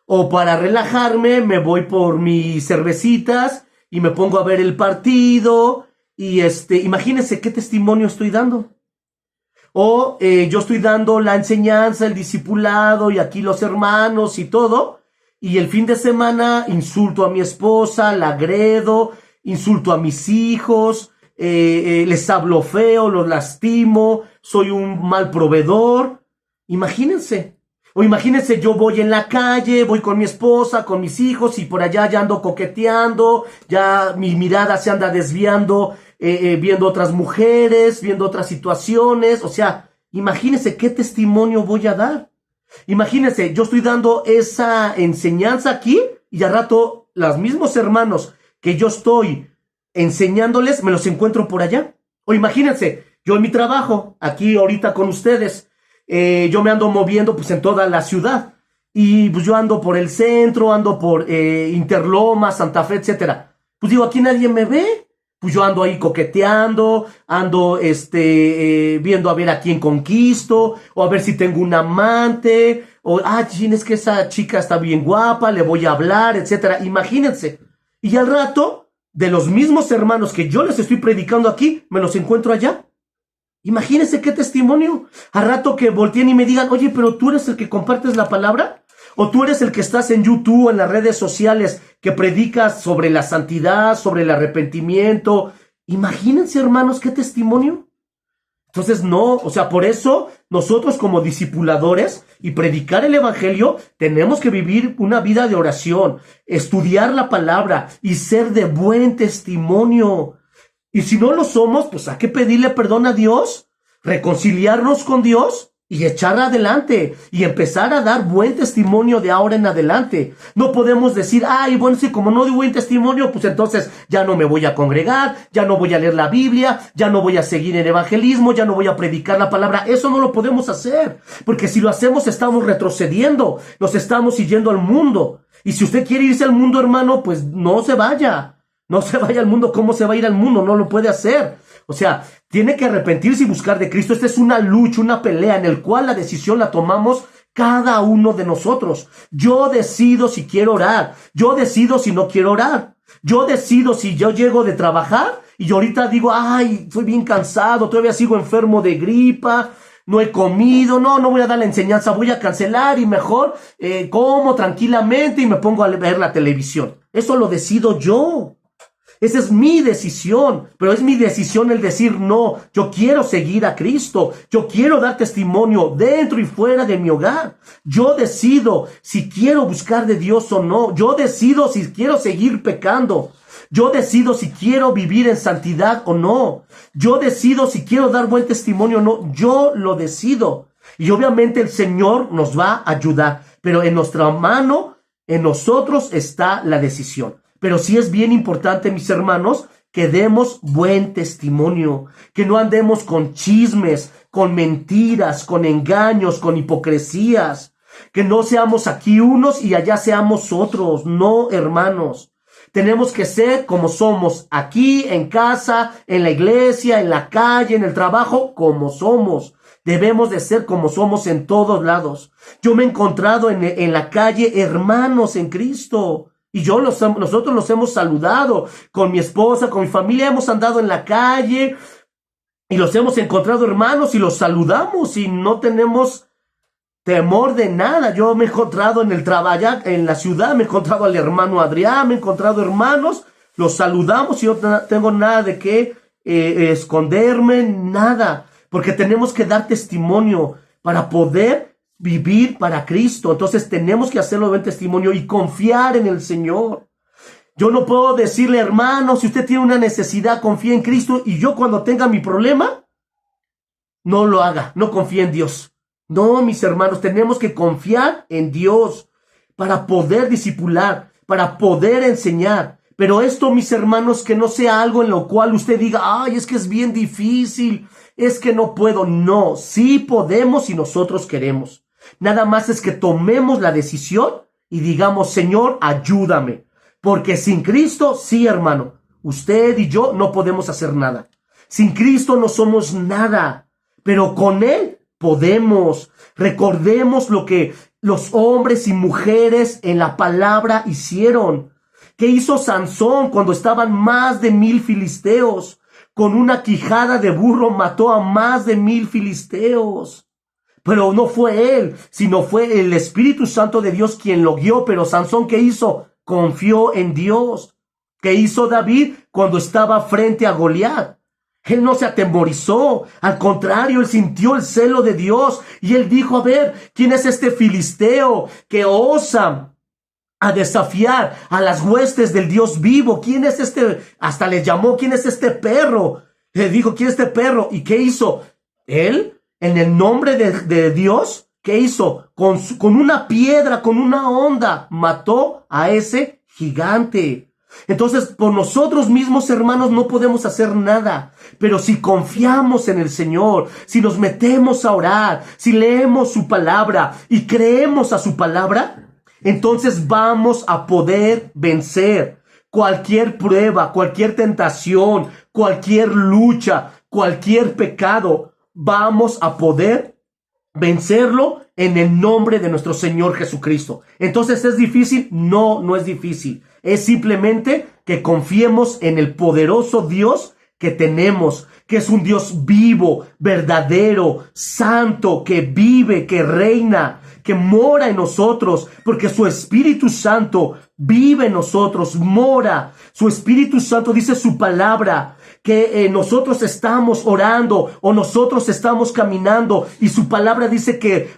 o para relajarme me voy por mis cervecitas y me pongo a ver el partido y imagínense qué testimonio estoy dando. O yo estoy dando la enseñanza, el discipulado y aquí los hermanos y todo, y el fin de semana insulto a mi esposa, la agredo, insulto a mis hijos, les hablo feo, los lastimo, soy un mal proveedor. Imagínense. O imagínense, yo voy en la calle, voy con mi esposa, con mis hijos y por allá ya ando coqueteando, ya mi mirada se anda desviando, viendo otras mujeres, viendo otras situaciones. O sea, imagínense qué testimonio voy a dar. Imagínense, yo estoy dando esa enseñanza aquí y al rato los mismos hermanos que yo estoy enseñándoles, me los encuentro por allá. O imagínense, yo en mi trabajo, aquí ahorita con ustedes, yo me ando moviendo pues en toda la ciudad. Y pues yo ando por el centro, ando por Interlomas, Santa Fe, etcétera. Pues digo, aquí nadie me ve. Pues yo ando ahí coqueteando, ando viendo a ver a quién conquisto, o a ver si tengo un amante, o es que esa chica está bien guapa, le voy a hablar, etcétera. Imagínense. Y al rato, de los mismos hermanos que yo les estoy predicando aquí, me los encuentro allá. Imagínense qué testimonio. Al rato que volteen y me digan, oye, pero tú eres el que compartes la palabra, o tú eres el que estás en YouTube, en las redes sociales, que predicas sobre la santidad, sobre el arrepentimiento. Imagínense, hermanos, qué testimonio. Entonces, no, o sea, por eso nosotros como discipuladores y predicar el evangelio tenemos que vivir una vida de oración, estudiar la palabra y ser de buen testimonio. Y si no lo somos, pues hay que pedirle perdón a Dios, reconciliarnos con Dios y echar adelante y empezar a dar buen testimonio de ahora en adelante. No podemos decir, bueno, sí, como no doy buen testimonio, pues entonces ya no me voy a congregar, ya no voy a leer la Biblia, ya no voy a seguir el evangelismo, ya no voy a predicar la palabra. Eso no lo podemos hacer, porque si lo hacemos estamos retrocediendo, nos estamos yendo al mundo. Y si usted quiere irse al mundo, hermano, pues no se vaya. No se vaya al mundo. ¿Cómo se va a ir al mundo? No lo puede hacer. O sea, tiene que arrepentirse y buscar de Cristo. Esta es una lucha, una pelea en el cual la decisión la tomamos cada uno de nosotros. Yo decido si quiero orar. Yo decido si no quiero orar. Yo decido si yo llego de trabajar y yo ahorita digo, estoy bien cansado, todavía sigo enfermo de gripa, no he comido, no voy a dar la enseñanza, voy a cancelar y mejor como tranquilamente y me pongo a ver la televisión. Eso lo decido yo. Esa es mi decisión, pero es mi decisión el decir, no, yo quiero seguir a Cristo, yo quiero dar testimonio dentro y fuera de mi hogar. Yo decido si quiero buscar de Dios o no, yo decido si quiero seguir pecando, yo decido si quiero vivir en santidad o no, yo decido si quiero dar buen testimonio o no, yo lo decido. Y obviamente el Señor nos va a ayudar, pero en nuestra mano, en nosotros está la decisión. Pero sí es bien importante, mis hermanos, que demos buen testimonio, que no andemos con chismes, con mentiras, con engaños, con hipocresías. Que no seamos aquí unos y allá seamos otros. No, hermanos. Tenemos que ser como somos, aquí, en casa, en la iglesia, en la calle, en el trabajo, como somos. Debemos de ser como somos en todos lados. Yo me he encontrado en la calle hermanos en Cristo. Y nosotros los hemos saludado con mi esposa, con mi familia. Hemos andado en la calle y los hemos encontrado hermanos y los saludamos y no tenemos temor de nada. Yo me he encontrado en el trabajo, en la ciudad, me he encontrado al hermano Adrián, me he encontrado hermanos, los saludamos y yo no tengo nada de qué esconderme, nada. Porque tenemos que dar testimonio para poder vivir para Cristo. Entonces tenemos que hacerlo en testimonio y confiar en el Señor. Yo no puedo decirle, hermano, si usted tiene una necesidad, confía en Cristo, y yo cuando tenga mi problema, no lo haga, no confíe en Dios. No, mis hermanos, tenemos que confiar en Dios para poder discipular, para poder enseñar. Pero esto, mis hermanos, que no sea algo en lo cual usted diga, ay, es que es bien difícil, es que no puedo. No, sí podemos si nosotros queremos. Nada más es que tomemos la decisión y digamos, Señor, ayúdame. Porque sin Cristo, sí, hermano, usted y yo no podemos hacer nada. Sin Cristo no somos nada, pero con Él podemos. Recordemos lo que los hombres y mujeres en la palabra hicieron. ¿Qué hizo Sansón cuando estaban más de 1000 filisteos? Con una quijada de burro mató a más de 1000 filisteos. Pero no fue él, sino fue el Espíritu Santo de Dios quien lo guió. Pero Sansón, ¿qué hizo? Confió en Dios. ¿Qué hizo David cuando estaba frente a Goliat? Él no se atemorizó, al contrario, él sintió el celo de Dios y él dijo, a ver, ¿quién es este filisteo que osa a desafiar a las huestes del Dios vivo? ¿Quién es este? Hasta les llamó, ¿quién es este perro? Le dijo, ¿quién es este perro? ¿Y qué hizo? Él, en el nombre de Dios, ¿qué hizo? Con una piedra, con una honda, mató a ese gigante. Entonces, por nosotros mismos, hermanos, no podemos hacer nada. Pero si confiamos en el Señor, si nos metemos a orar, si leemos su palabra y creemos a su palabra, entonces vamos a poder vencer cualquier prueba, cualquier tentación, cualquier lucha, cualquier pecado. Vamos a poder vencerlo en el nombre de nuestro Señor Jesucristo. Entonces, ¿es difícil? No, no es difícil. Es simplemente que confiemos en el poderoso Dios que tenemos, que es un Dios vivo, verdadero, santo, que vive, que reina, que mora en nosotros, porque su Espíritu Santo vive en nosotros, mora. Su Espíritu Santo dice su palabra, que nosotros estamos orando o nosotros estamos caminando y su palabra dice que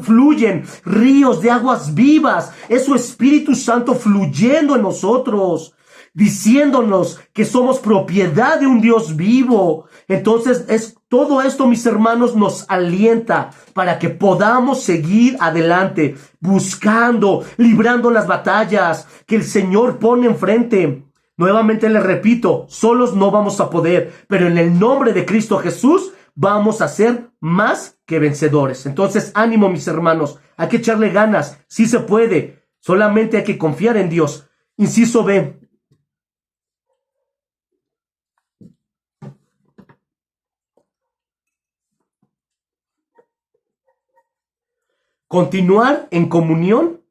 fluyen ríos de aguas vivas. Es su Espíritu Santo fluyendo en nosotros, diciéndonos que somos propiedad de un Dios vivo. Entonces, todo esto, mis hermanos, nos alienta para que podamos seguir adelante, buscando, librando las batallas que el Señor pone enfrente. Nuevamente les repito, solos no vamos a poder, pero en el nombre de Cristo Jesús vamos a ser más que vencedores. Entonces, ánimo, mis hermanos, hay que echarle ganas, sí se puede, solamente hay que confiar en Dios. Inciso B. Continuar en comunión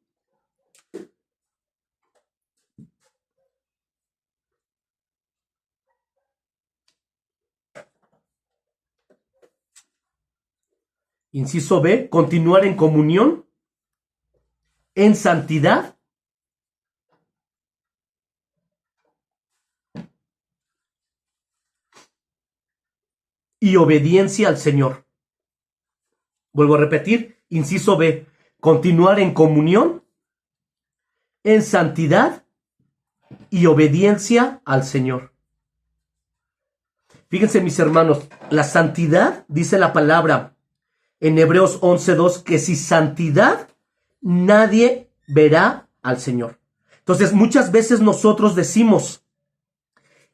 Inciso B, continuar en comunión, en santidad y obediencia al Señor. Vuelvo a repetir, inciso B, continuar en comunión, en santidad y obediencia al Señor. Fíjense, mis hermanos, la santidad, dice la palabra en Hebreos 11:2, que sin santidad nadie verá al Señor. Entonces, muchas veces nosotros decimos,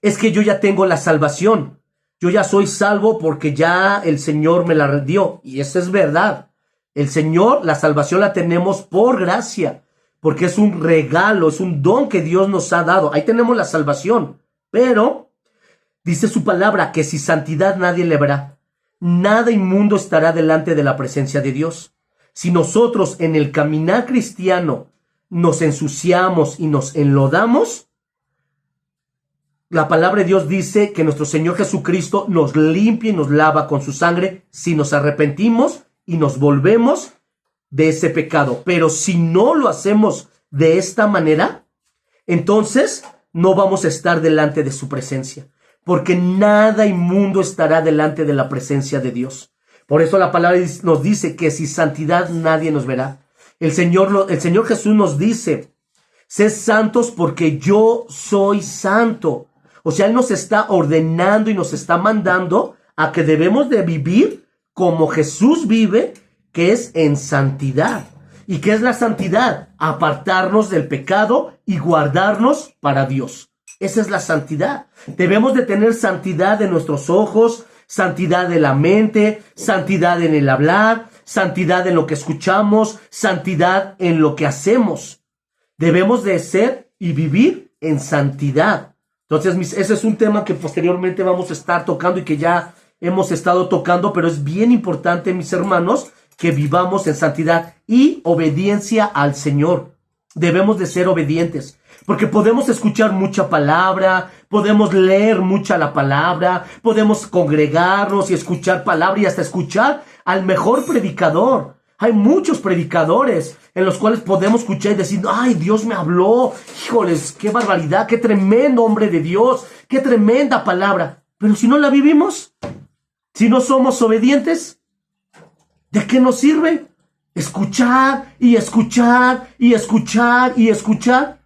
es que yo ya tengo la salvación, yo ya soy salvo porque ya el Señor me la dio. Y eso es verdad. El Señor, la salvación la tenemos por gracia, porque es un regalo, es un don que Dios nos ha dado. Ahí tenemos la salvación, pero dice su palabra que si santidad nadie le verá, nada inmundo estará delante de la presencia de Dios. Si nosotros en el caminar cristiano nos ensuciamos y nos enlodamos, la palabra de Dios dice que nuestro Señor Jesucristo nos limpia y nos lava con su sangre si nos arrepentimos y nos volvemos de ese pecado. Pero si no lo hacemos de esta manera, entonces no vamos a estar delante de su presencia, porque nada inmundo estará delante de la presencia de Dios. Por eso la palabra nos dice que sin santidad nadie nos verá. El Señor Jesús nos dice, sed santos porque yo soy santo. O sea, Él nos está ordenando y nos está mandando a que debemos de vivir como Jesús vive, que es en santidad. ¿Y qué es la santidad? Apartarnos del pecado y guardarnos para Dios. Esa es la santidad. Debemos de tener santidad en nuestros ojos, santidad de la mente, santidad en el hablar, santidad en lo que escuchamos, santidad en lo que hacemos. Debemos de ser y vivir en santidad. Entonces, ese es un tema que posteriormente vamos a estar tocando y que ya hemos estado tocando, pero es bien importante, mis hermanos, que vivamos en santidad y obediencia al Señor. Debemos de ser obedientes, porque podemos escuchar mucha palabra, podemos leer mucha la palabra, podemos congregarnos y escuchar palabra y hasta escuchar al mejor predicador. Hay muchos predicadores en los cuales podemos escuchar y decir, ay, Dios me habló, híjoles, qué barbaridad, qué tremendo hombre de Dios, qué tremenda palabra. Pero si no la vivimos, si no somos obedientes, ¿de qué nos sirve? Escuchar y escuchar y escuchar y escuchar.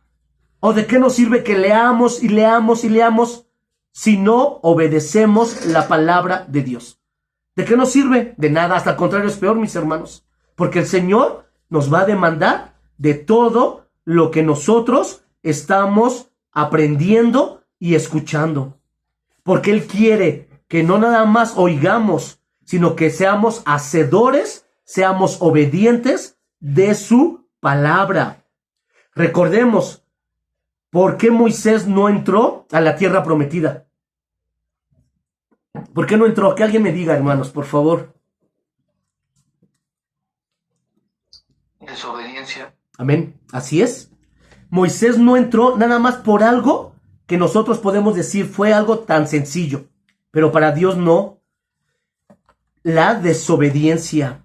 ¿O de qué nos sirve que leamos y leamos y leamos si no obedecemos la palabra de Dios? ¿De qué nos sirve? De nada, hasta el contrario es peor, mis hermanos. Porque el Señor nos va a demandar de todo lo que nosotros estamos aprendiendo y escuchando. Porque Él quiere que no nada más oigamos, sino que seamos hacedores, seamos obedientes de su palabra. Recordemos, ¿por qué Moisés no entró a la tierra prometida? ¿Por qué no entró? Que alguien me diga, hermanos, por favor. Desobediencia. Amén. Así es. Moisés no entró nada más por algo que nosotros podemos decir fue algo tan sencillo, pero para Dios no. La desobediencia.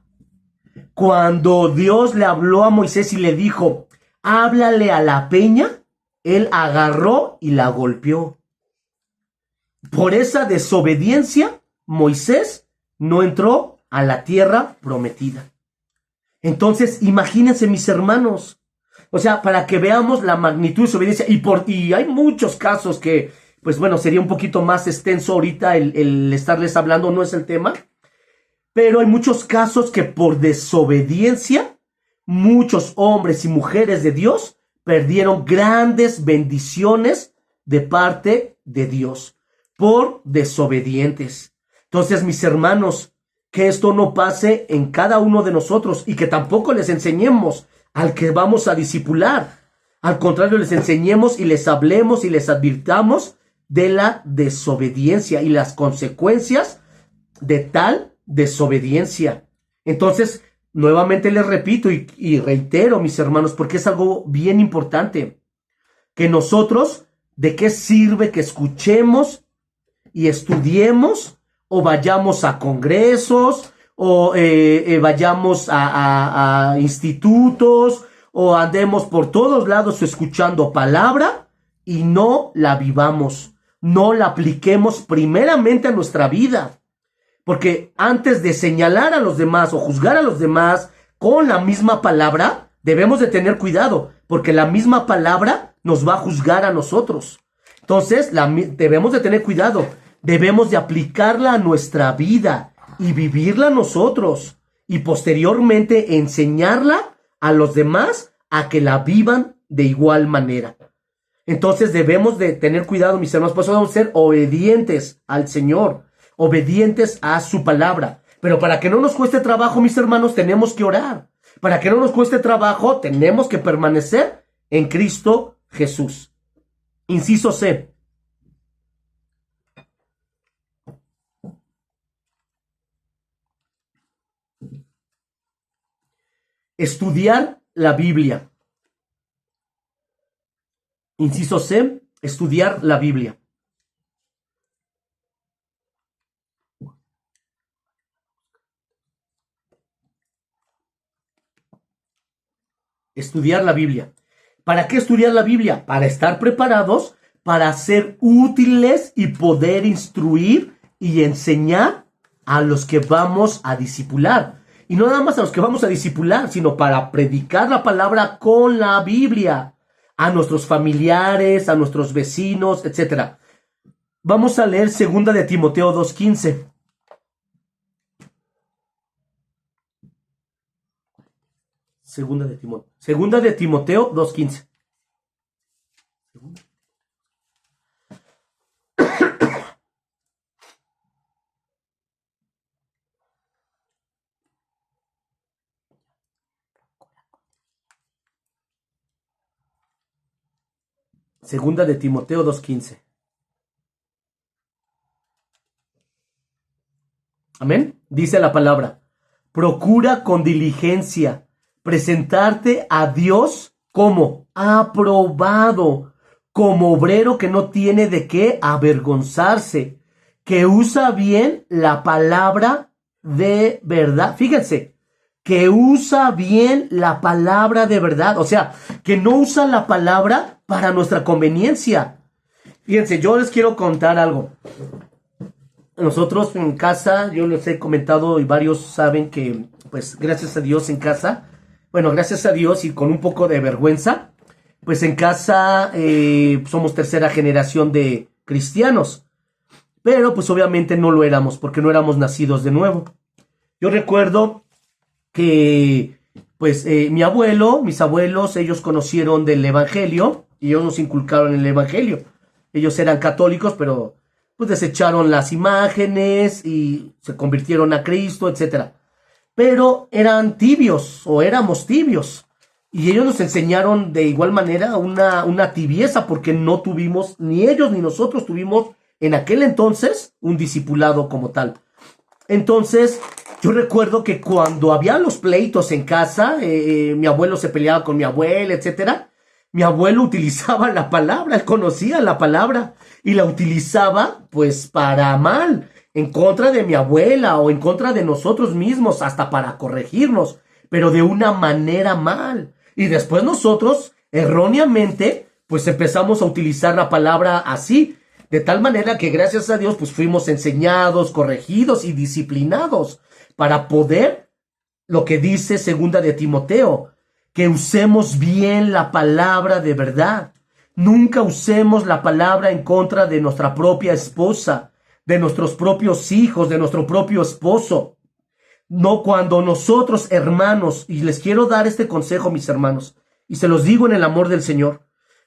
Cuando Dios le habló a Moisés y le dijo, háblale a la peña, él agarró y la golpeó. Por esa desobediencia, Moisés no entró a la tierra prometida. Entonces, imagínense, mis hermanos, o sea, para que veamos la magnitud de su obediencia, y hay muchos casos que, pues bueno, sería un poquito más extenso ahorita el estarles hablando, no es el tema, pero hay muchos casos que por desobediencia, muchos hombres y mujeres de Dios perdieron grandes bendiciones de parte de Dios, por desobedientes. Entonces, mis hermanos, que esto no pase en cada uno de nosotros y que tampoco les enseñemos al que vamos a discipular. Al contrario, les enseñemos y les hablemos y les advirtamos de la desobediencia y las consecuencias de tal desobediencia. Entonces, nuevamente les repito y reitero, mis hermanos, porque es algo bien importante, que nosotros, ¿de qué sirve que escuchemos y estudiemos o vayamos a congresos, o vayamos a institutos, o andemos por todos lados escuchando palabra y no la vivamos, no la apliquemos primeramente a nuestra vida? Porque antes de señalar a los demás o juzgar a los demás con la misma palabra, debemos de tener cuidado, porque la misma palabra nos va a juzgar a nosotros. Entonces, debemos de tener cuidado. Debemos de aplicarla a nuestra vida y vivirla nosotros y posteriormente enseñarla a los demás a que la vivan de igual manera. Entonces debemos de tener cuidado, mis hermanos, por eso debemos ser obedientes al Señor, obedientes a su palabra, Pero para que no nos cueste trabajo, mis hermanos, tenemos que orar. Para que no nos cueste trabajo, tenemos que permanecer en Cristo Jesús. Inciso C. Estudiar la Biblia. Inciso C. Estudiar la Biblia. Estudiar la Biblia. ¿Para qué estudiar la Biblia? Para estar preparados, para ser útiles y poder instruir y enseñar a los que vamos a discipular. Y no nada más a los que vamos a discipular, sino para predicar la palabra con la Biblia a nuestros familiares, a nuestros vecinos, etc. Vamos a leer 2 de Timoteo 2:15. Segunda de Timoteo 2:15. Segunda de Timoteo 2:15. Amén. Dice la palabra: procura con diligencia presentarte a Dios como aprobado, como obrero que no tiene de qué avergonzarse, que usa bien la palabra de verdad. Fíjense, que usa bien la palabra de verdad. O sea, que no usa la palabra para nuestra conveniencia. Fíjense, yo les quiero contar algo. Nosotros en casa, yo les he comentado y varios saben que, pues, gracias a Dios en casa, bueno, gracias a Dios y con un poco de vergüenza, pues en casa somos tercera generación de cristianos. Pero pues obviamente no lo éramos porque no éramos nacidos de nuevo. Yo recuerdo que pues mi abuelo, mis abuelos, ellos conocieron del evangelio y ellos nos inculcaron el evangelio. Ellos eran católicos, pero pues desecharon las imágenes y se convirtieron a Cristo, etcétera. Pero eran tibios o éramos tibios. Y ellos nos enseñaron de igual manera una tibieza porque no tuvimos, ni ellos ni nosotros tuvimos en aquel entonces un discipulado como tal. Entonces, yo recuerdo que cuando había los pleitos en casa, mi abuelo se peleaba con mi abuela, etcétera. Mi abuelo utilizaba la palabra, él conocía la palabra y la utilizaba pues para mal, en contra de mi abuela o en contra de nosotros mismos, hasta para corregirnos, pero de una manera mal. Y después nosotros, erróneamente, pues empezamos a utilizar la palabra así, de tal manera que gracias a Dios pues fuimos enseñados, corregidos y disciplinados para poder, lo que dice 2 de Timoteo, que usemos bien la palabra de verdad. Nunca usemos la palabra en contra de nuestra propia esposa, de nuestros propios hijos, de nuestro propio esposo. No, cuando nosotros, hermanos, y les quiero dar este consejo, mis hermanos, y se los digo en el amor del Señor,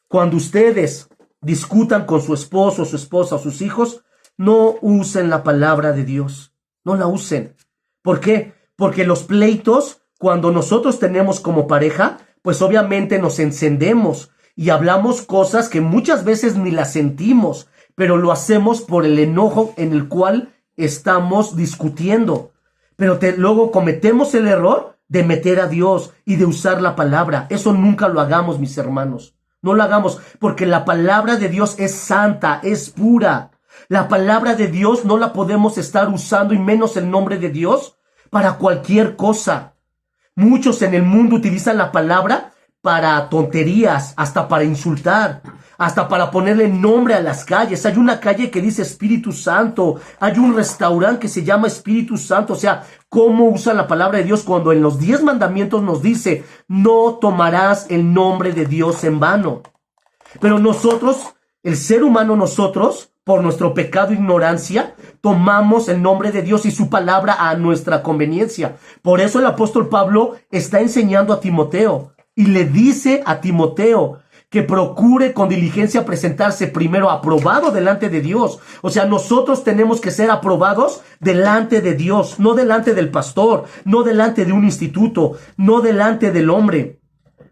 cuando ustedes discutan con su esposo, su esposa o sus hijos, no usen la palabra de Dios. No la usen. ¿Por qué? Porque los pleitos, cuando nosotros tenemos como pareja, pues obviamente nos encendemos y hablamos cosas que muchas veces ni las sentimos, pero lo hacemos por el enojo en el cual estamos discutiendo. Pero luego cometemos el error de meter a Dios y de usar la palabra. Eso nunca lo hagamos, mis hermanos. No lo hagamos, porque la palabra de Dios es santa, es pura. La palabra de Dios no la podemos estar usando, y menos el nombre de Dios, para cualquier cosa. Muchos en el mundo utilizan la palabra para tonterías, hasta para insultar, hasta para ponerle nombre a las calles. Hay una calle que dice Espíritu Santo, hay un restaurante que se llama Espíritu Santo. O sea, ¿cómo usan la palabra de Dios cuando en los 10 mandamientos nos dice, no tomarás el nombre de Dios en vano? Pero nosotros, el ser humano, nosotros, por nuestro pecado e ignorancia, tomamos el nombre de Dios y su palabra a nuestra conveniencia. Por eso el apóstol Pablo está enseñando a Timoteo y le dice a Timoteo que procure con diligencia presentarse primero aprobado delante de Dios. O sea, nosotros tenemos que ser aprobados delante de Dios, no delante del pastor, no delante de un instituto, no delante del hombre.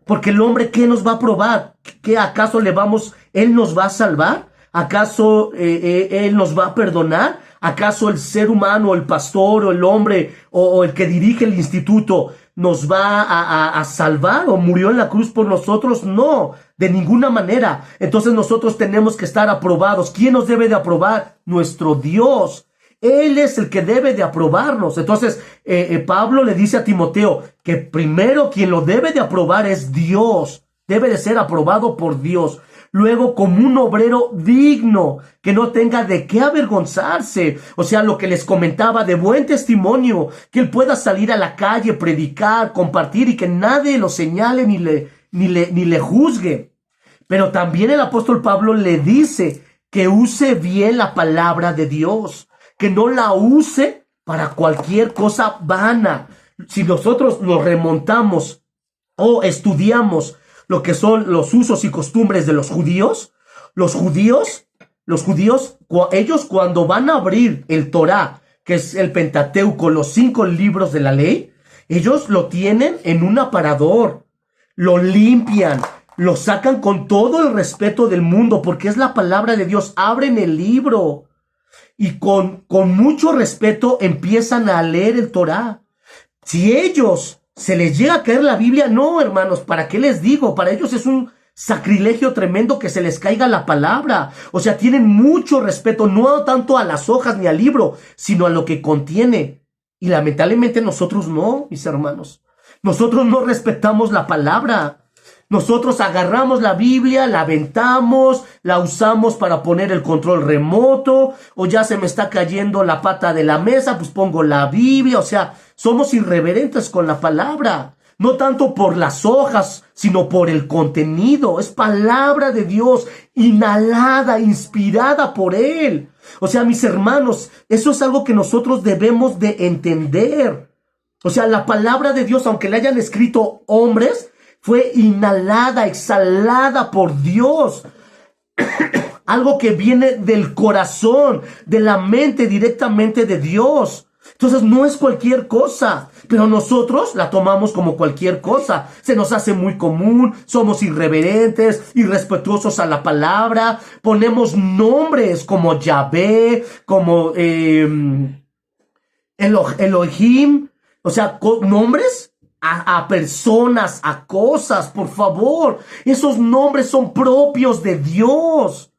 Porque el hombre, ¿qué nos va a aprobar? ¿Qué acaso él nos va a salvar? ¿Acaso él nos va a perdonar? ¿Acaso el ser humano, el pastor o el hombre o el que dirige el instituto nos va a salvar o murió en la cruz por nosotros? No, de ninguna manera. Entonces nosotros tenemos que estar aprobados. ¿Quién nos debe de aprobar? Nuestro Dios. Él es el que debe de aprobarnos. Entonces Pablo le dice a Timoteo que primero quien lo debe de aprobar es Dios. Debe de ser aprobado por Dios. Luego, como un obrero digno, que no tenga de qué avergonzarse. O sea, lo que les comentaba, de buen testimonio, que él pueda salir a la calle, predicar, compartir y que nadie lo señale ni le juzgue. Pero también el apóstol Pablo le dice que use bien la palabra de Dios, que no la use para cualquier cosa vana. Si nosotros nos remontamos o estudiamos lo que son los usos y costumbres de los judíos, ellos cuando van a abrir el Torá, que es el Pentateuco, los 5 libros de la ley, ellos lo tienen en un aparador, lo limpian, lo sacan con todo el respeto del mundo, porque es la palabra de Dios. Abren el libro y con mucho respeto empiezan a leer el Torá. Si ellos se les llega a caer la Biblia, no, hermanos, ¿para qué les digo? Para ellos es un sacrilegio tremendo que se les caiga la palabra. O sea, tienen mucho respeto, no tanto a las hojas ni al libro, sino a lo que contiene. Y lamentablemente nosotros no, mis hermanos. Nosotros no respetamos la palabra. Nosotros agarramos la Biblia, la aventamos, la usamos para poner el control remoto, o ya se me está cayendo la pata de la mesa, pues pongo la Biblia. O sea, somos irreverentes con la palabra, no tanto por las hojas, sino por el contenido. Es palabra de Dios, inhalada, inspirada por Él. O sea, mis hermanos, eso es algo que nosotros debemos de entender. O sea, la palabra de Dios, aunque la hayan escrito hombres, fue inhalada, exhalada por Dios. Algo que viene del corazón, de la mente, directamente de Dios. Entonces no es cualquier cosa, pero nosotros la tomamos como cualquier cosa. Se nos hace muy común, somos irreverentes, irrespetuosos a la palabra. Ponemos nombres como Yahvé, como Elohim. O sea, nombres a personas, a cosas, por favor. Esos nombres son propios de Dios,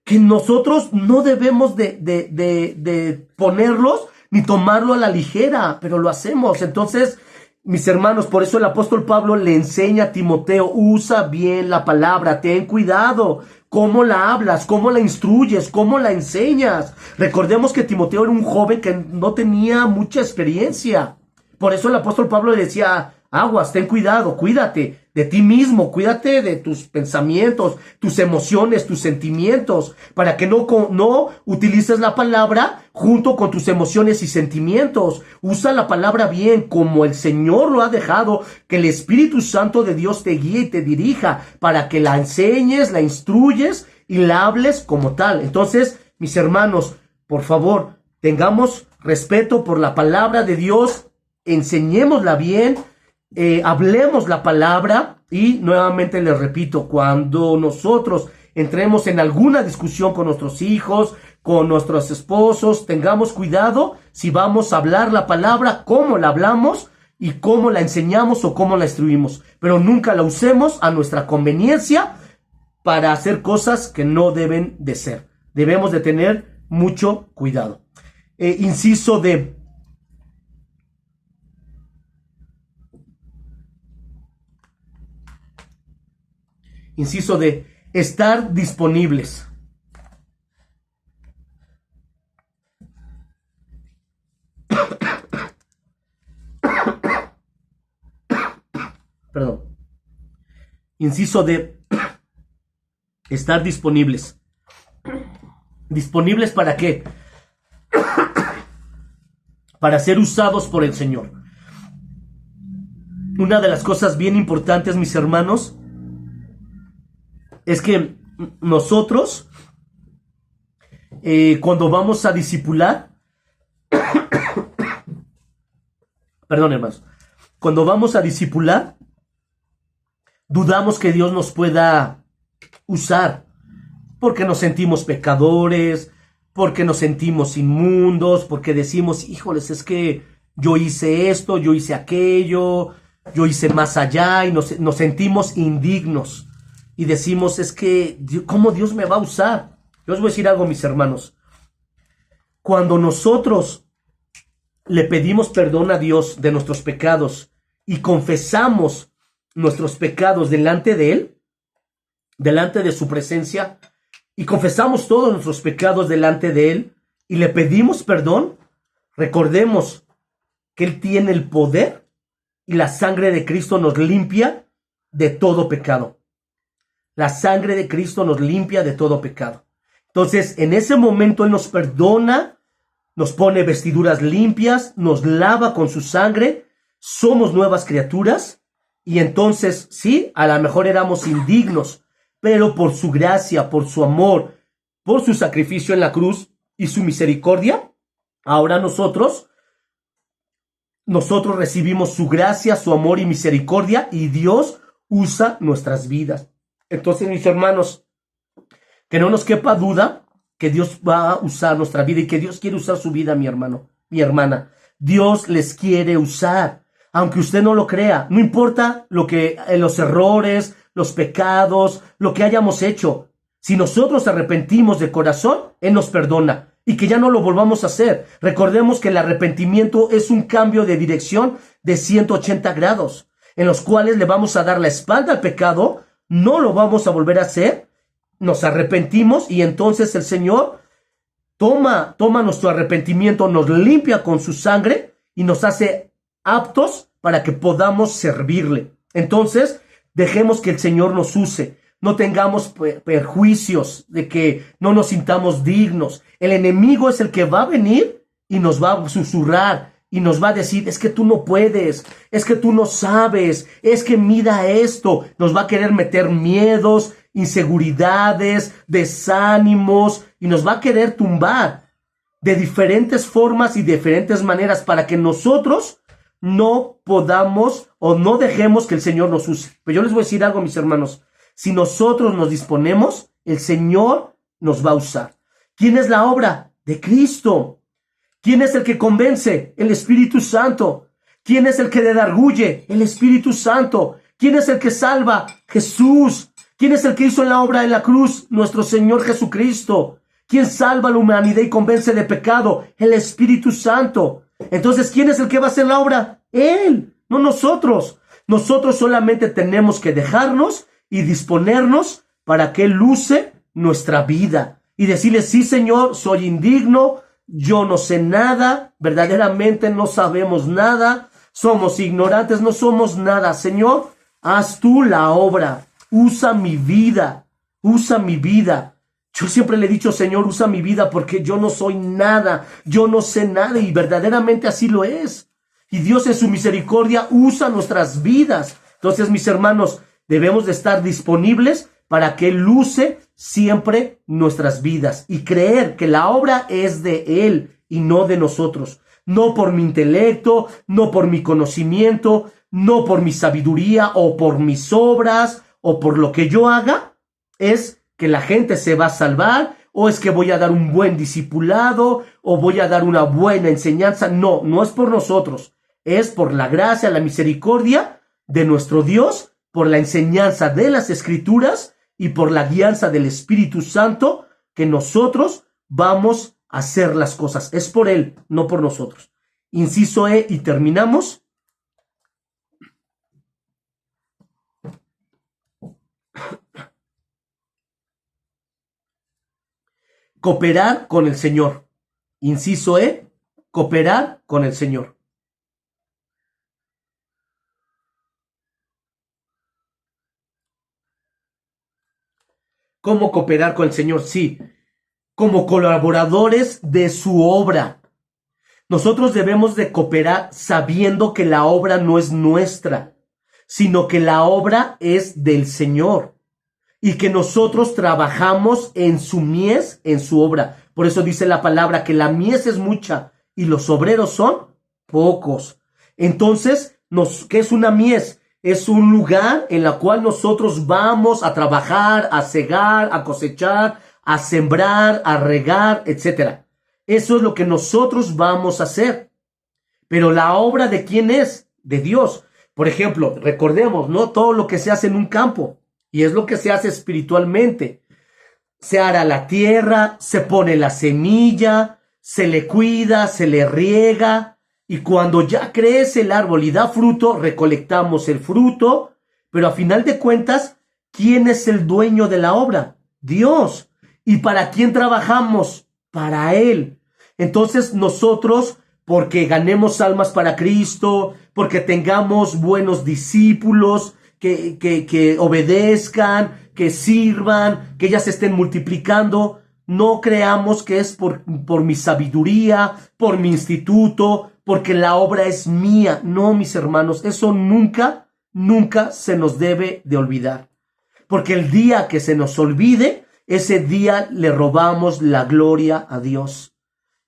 que nosotros no debemos de ponerlos ni tomarlo a la ligera, pero lo hacemos. Entonces, mis hermanos, por eso el apóstol Pablo le enseña a Timoteo: usa bien la palabra, ten cuidado cómo la hablas, cómo la instruyes, cómo la enseñas. Recordemos que Timoteo era un joven que no tenía mucha experiencia. Por eso el apóstol Pablo le decía: aguas, ten cuidado, cuídate de ti mismo, cuídate de tus pensamientos, tus emociones, tus sentimientos, para que no utilices la palabra junto con tus emociones y sentimientos. Usa la palabra bien, como el Señor lo ha dejado, que el Espíritu Santo de Dios te guíe y te dirija, para que la enseñes, la instruyes y la hables como tal. Entonces, mis hermanos, por favor, tengamos respeto por la palabra de Dios, enseñémosla bien, hablemos la palabra. Y nuevamente les repito, cuando nosotros entremos en alguna discusión con nuestros hijos, con nuestros esposos, tengamos cuidado si vamos a hablar la palabra, cómo la hablamos y cómo la enseñamos o cómo la instruimos, pero nunca la usemos a nuestra conveniencia para hacer cosas que no deben de ser. Debemos de tener mucho cuidado. Inciso D. Inciso D, estar disponibles. Perdón. Inciso D, estar disponibles. ¿Disponibles para qué? Para ser usados por el Señor. Una de las cosas bien importantes, mis hermanos, es que nosotros, cuando vamos a discipular, perdón, hermanos, cuando vamos a discipular, dudamos que Dios nos pueda usar, porque nos sentimos pecadores, porque nos sentimos inmundos, porque decimos, híjoles, es que yo hice esto, yo hice aquello, yo hice más allá, y nos sentimos indignos. Y decimos, es que, ¿cómo Dios me va a usar? Yo os voy a decir algo, mis hermanos. Cuando nosotros le pedimos perdón a Dios de nuestros pecados y confesamos nuestros pecados delante de Él, delante de su presencia, y confesamos todos nuestros pecados delante de Él y le pedimos perdón, recordemos que Él tiene el poder y la sangre de Cristo nos limpia de todo pecado. La sangre de Cristo nos limpia de todo pecado. Entonces, en ese momento Él nos perdona, nos pone vestiduras limpias, nos lava con su sangre, somos nuevas criaturas, y entonces, sí, a lo mejor éramos indignos, pero por su gracia, por su amor, por su sacrificio en la cruz y su misericordia, ahora nosotros recibimos su gracia, su amor y misericordia, y Dios usa nuestras vidas. Entonces, mis hermanos, que no nos quepa duda que Dios va a usar nuestra vida y que Dios quiere usar su vida, mi hermano, mi hermana. Dios les quiere usar, aunque usted no lo crea. No importa los errores, los pecados, lo que hayamos hecho. Si nosotros arrepentimos de corazón, Él nos perdona y que ya no lo volvamos a hacer. Recordemos que el arrepentimiento es un cambio de dirección de 180 grados, en los cuales le vamos a dar la espalda al pecado, no lo vamos a volver a hacer, nos arrepentimos y entonces el Señor toma nuestro arrepentimiento, nos limpia con su sangre y nos hace aptos para que podamos servirle. Entonces, dejemos que el Señor nos use. No tengamos perjuicios de que no nos sintamos dignos. El enemigo es el que va a venir y nos va a susurrar y nos va a decir, es que tú no puedes, es que tú no sabes, es que mira esto. Nos va a querer meter miedos, inseguridades, desánimos, y nos va a querer tumbar de diferentes formas y diferentes maneras para que nosotros no podamos o no dejemos que el Señor nos use. Pero yo les voy a decir algo, mis hermanos. Si nosotros nos disponemos, el Señor nos va a usar. ¿Quién es la obra? De Cristo. ¿Quién es el que convence? El Espíritu Santo. ¿Quién es el que redarguye? El Espíritu Santo. ¿Quién es el que salva? Jesús. ¿Quién es el que hizo la obra en la cruz? Nuestro Señor Jesucristo. ¿Quién salva a la humanidad y convence de pecado? El Espíritu Santo. Entonces, ¿quién es el que va a hacer la obra? Él, no nosotros. Nosotros solamente tenemos que dejarnos y disponernos para que Él use nuestra vida. Y decirle, sí, Señor, soy indigno, yo no sé nada, verdaderamente no sabemos nada, somos ignorantes, no somos nada. Señor, haz tú la obra, usa mi vida, usa mi vida. Yo siempre le he dicho, Señor, usa mi vida porque yo no soy nada, yo no sé nada, y verdaderamente así lo es. Y Dios en su misericordia usa nuestras vidas. Entonces, mis hermanos, debemos de estar disponibles para que Él use siempre nuestras vidas y creer que la obra es de Él y no de nosotros. No por mi intelecto, no por mi conocimiento, no por mi sabiduría o por mis obras o por lo que yo haga, es que la gente se va a salvar, o es que voy a dar un buen discipulado, o voy a dar una buena enseñanza. No, no es por nosotros, es por la gracia, la misericordia de nuestro Dios, por la enseñanza de las Escrituras y por la guianza del Espíritu Santo, que nosotros vamos a hacer las cosas. Es por Él, no por nosotros. Inciso E, y terminamos. Cooperar con el Señor. Inciso E, cooperar con el Señor. ¿Cómo cooperar con el Señor? Sí, como colaboradores de su obra. Nosotros debemos de cooperar sabiendo que la obra no es nuestra, sino que la obra es del Señor. y que nosotros trabajamos en su mies, en su obra. Por eso dice la palabra que la mies es mucha y los obreros son pocos. Entonces, ¿qué es una mies? Es un lugar en el cual nosotros vamos a trabajar, a cegar, a cosechar, a sembrar, a regar, etc. Eso es lo que nosotros vamos a hacer. Pero la obra ¿de quién es? De Dios. Por ejemplo, recordemos, ¿no? Todo lo que se hace en un campo, y es lo que se hace espiritualmente. Se ara la tierra, se pone la semilla, se le cuida, se le riega, y cuando ya crece el árbol y da fruto, recolectamos el fruto, pero a final de cuentas, ¿quién es el dueño de la obra? Dios. ¿Y para quién trabajamos? Para Él. Entonces nosotros, porque ganemos almas para Cristo, porque tengamos buenos discípulos, que obedezcan, que sirvan, que ellas se estén multiplicando, no creamos que es por mi sabiduría, por mi instituto, porque la obra es mía. No, mis hermanos, eso nunca, nunca se nos debe de olvidar. Porque el día que se nos olvide, ese día le robamos la gloria a Dios.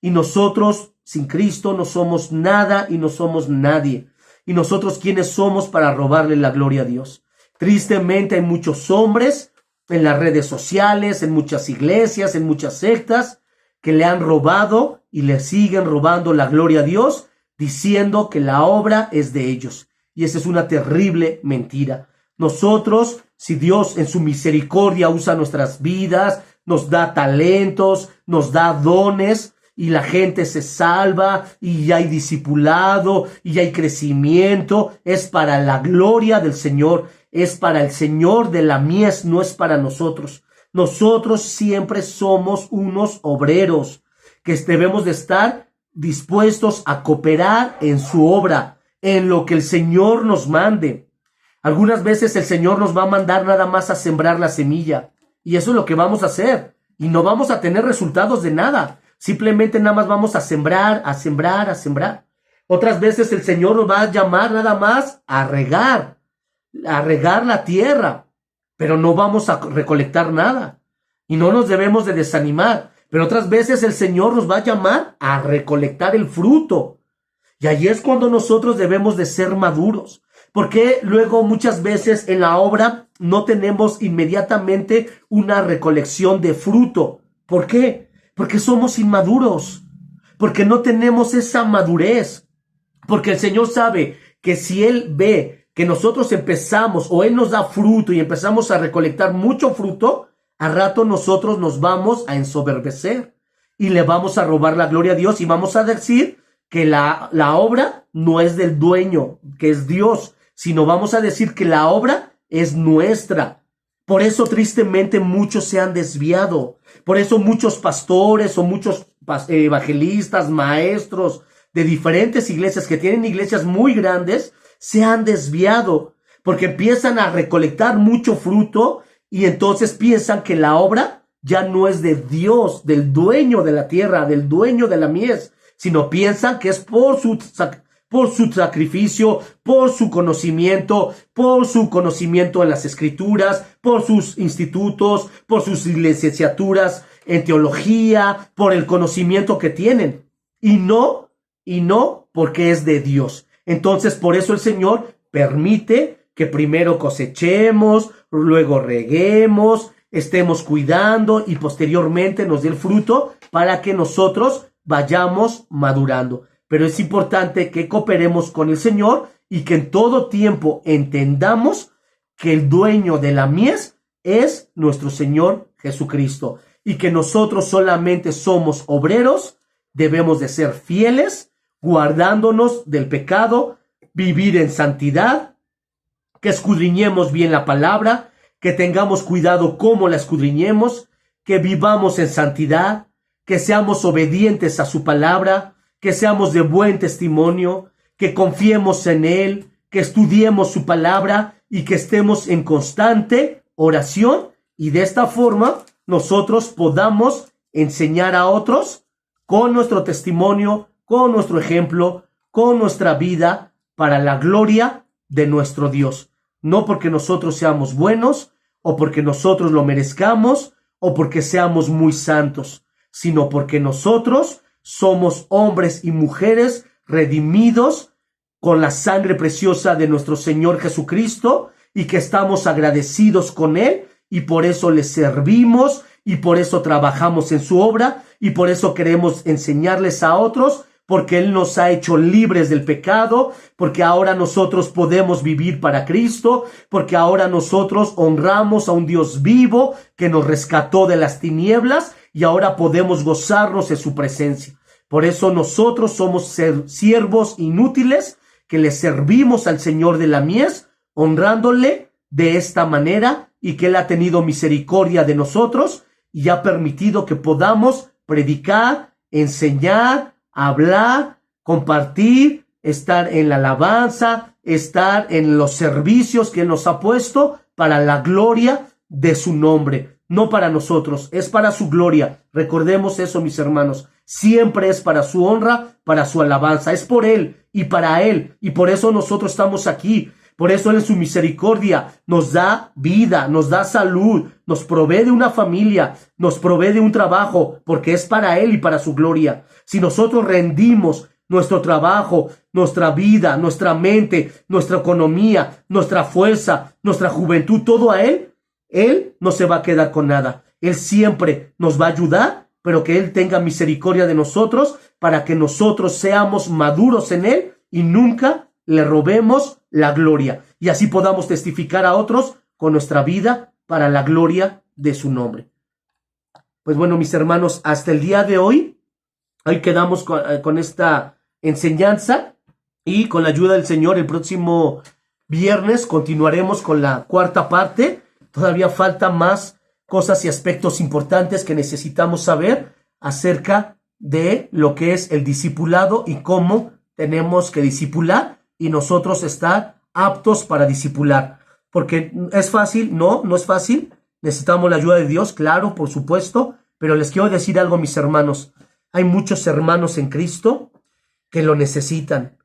Y nosotros, sin Cristo, no somos nada y no somos nadie. ¿Y nosotros quiénes somos para robarle la gloria a Dios? Tristemente hay muchos hombres en las redes sociales, en muchas iglesias, en muchas sectas, que le han robado y le siguen robando la gloria a Dios, diciendo que la obra es de ellos. Y esa es una terrible mentira. Nosotros, si Dios en su misericordia usa nuestras vidas, nos da talentos, nos da dones, y la gente se salva, y ya hay discipulado, y ya hay crecimiento, es para la gloria del Señor, es para el Señor de la mies, no es para nosotros. Nosotros siempre somos unos obreros, que debemos de estar dispuestos a cooperar en su obra, en lo que el Señor nos mande. Algunas veces el Señor nos va a mandar nada más a sembrar la semilla, y eso es lo que vamos a hacer, y no vamos a tener resultados de nada. Simplemente nada más vamos a sembrar, a sembrar, a sembrar. Otras veces el Señor nos va a llamar nada más a regar la tierra, pero no vamos a recolectar nada. Y no nos debemos de desanimar. Pero otras veces el Señor nos va a llamar a recolectar el fruto. Y ahí es cuando nosotros debemos de ser maduros. Porque luego muchas veces en la obra no tenemos inmediatamente una recolección de fruto. ¿Por qué? Porque somos inmaduros, porque no tenemos esa madurez, porque el Señor sabe que si Él ve que nosotros empezamos o Él nos da fruto y empezamos a recolectar mucho fruto, a rato nosotros nos vamos a ensoberbecer y le vamos a robar la gloria a Dios y vamos a decir que la obra no es del dueño, que es Dios, sino vamos a decir que la obra es nuestra. Por eso tristemente muchos se han desviado. Por eso muchos pastores o muchos evangelistas, maestros de diferentes iglesias que tienen iglesias muy grandes se han desviado porque empiezan a recolectar mucho fruto y entonces piensan que la obra ya no es de Dios, del dueño de la tierra, del dueño de la mies, sino piensan que es por su sacrificio, por su conocimiento en las escrituras, por sus institutos, por sus licenciaturas en teología, por el conocimiento que tienen. Y no porque es de Dios. Entonces, por eso el Señor permite que primero cosechemos, luego reguemos, estemos cuidando y posteriormente nos dé el fruto para que nosotros vayamos madurando. Pero es importante que cooperemos con el Señor y que en todo tiempo entendamos que el dueño de la mies es nuestro Señor Jesucristo y que nosotros solamente somos obreros, debemos de ser fieles, guardándonos del pecado, vivir en santidad, que escudriñemos bien la palabra, que tengamos cuidado cómo la escudriñemos, que vivamos en santidad, que seamos obedientes a su palabra, que seamos de buen testimonio, que confiemos en Él, que estudiemos su palabra y que estemos en constante oración y de esta forma nosotros podamos enseñar a otros con nuestro testimonio, con nuestro ejemplo, con nuestra vida para la gloria de nuestro Dios. No porque nosotros seamos buenos o porque nosotros lo merezcamos, o porque seamos muy santos, sino porque nosotros somos hombres y mujeres redimidos con la sangre preciosa de nuestro Señor Jesucristo, y que estamos agradecidos con Él, y por eso le servimos, y por eso trabajamos en su obra, y por eso queremos enseñarles a otros, porque Él nos ha hecho libres del pecado, porque ahora nosotros podemos vivir para Cristo, porque ahora nosotros honramos a un Dios vivo que nos rescató de las tinieblas, y ahora podemos gozarnos de su presencia. Por eso nosotros somos siervos inútiles, que le servimos al Señor de la mies, honrándole de esta manera, y que Él ha tenido misericordia de nosotros, y ha permitido que podamos predicar, enseñar, hablar, compartir, estar en la alabanza, estar en los servicios que Él nos ha puesto para la gloria de su nombre. No para nosotros, es para su gloria. Recordemos eso, mis hermanos. Siempre es para su honra, para su alabanza. Es por Él y para Él. Y por eso nosotros estamos aquí. Por eso Él en su misericordia nos da vida, nos da salud, nos provee de una familia, nos provee de un trabajo, porque es para Él y para su gloria. Si nosotros rendimos nuestro trabajo, nuestra vida, nuestra mente, nuestra economía, nuestra fuerza, nuestra juventud, todo a Él, Él no se va a quedar con nada. Él siempre nos va a ayudar, pero que Él tenga misericordia de nosotros para que nosotros seamos maduros en Él y nunca le robemos la gloria, y así podamos testificar a otros con nuestra vida para la gloria de su nombre. Pues bueno, mis hermanos, hasta el día de hoy quedamos con esta enseñanza, y con la ayuda del Señor el próximo viernes continuaremos con la cuarta parte. Todavía falta más cosas y aspectos importantes que necesitamos saber acerca de lo que es el discipulado y cómo tenemos que discipular y nosotros estar aptos para discipular. Porque es fácil, no es fácil. Necesitamos la ayuda de Dios, claro, por supuesto, pero les quiero decir algo, mis hermanos. Hay muchos hermanos en Cristo que lo necesitan.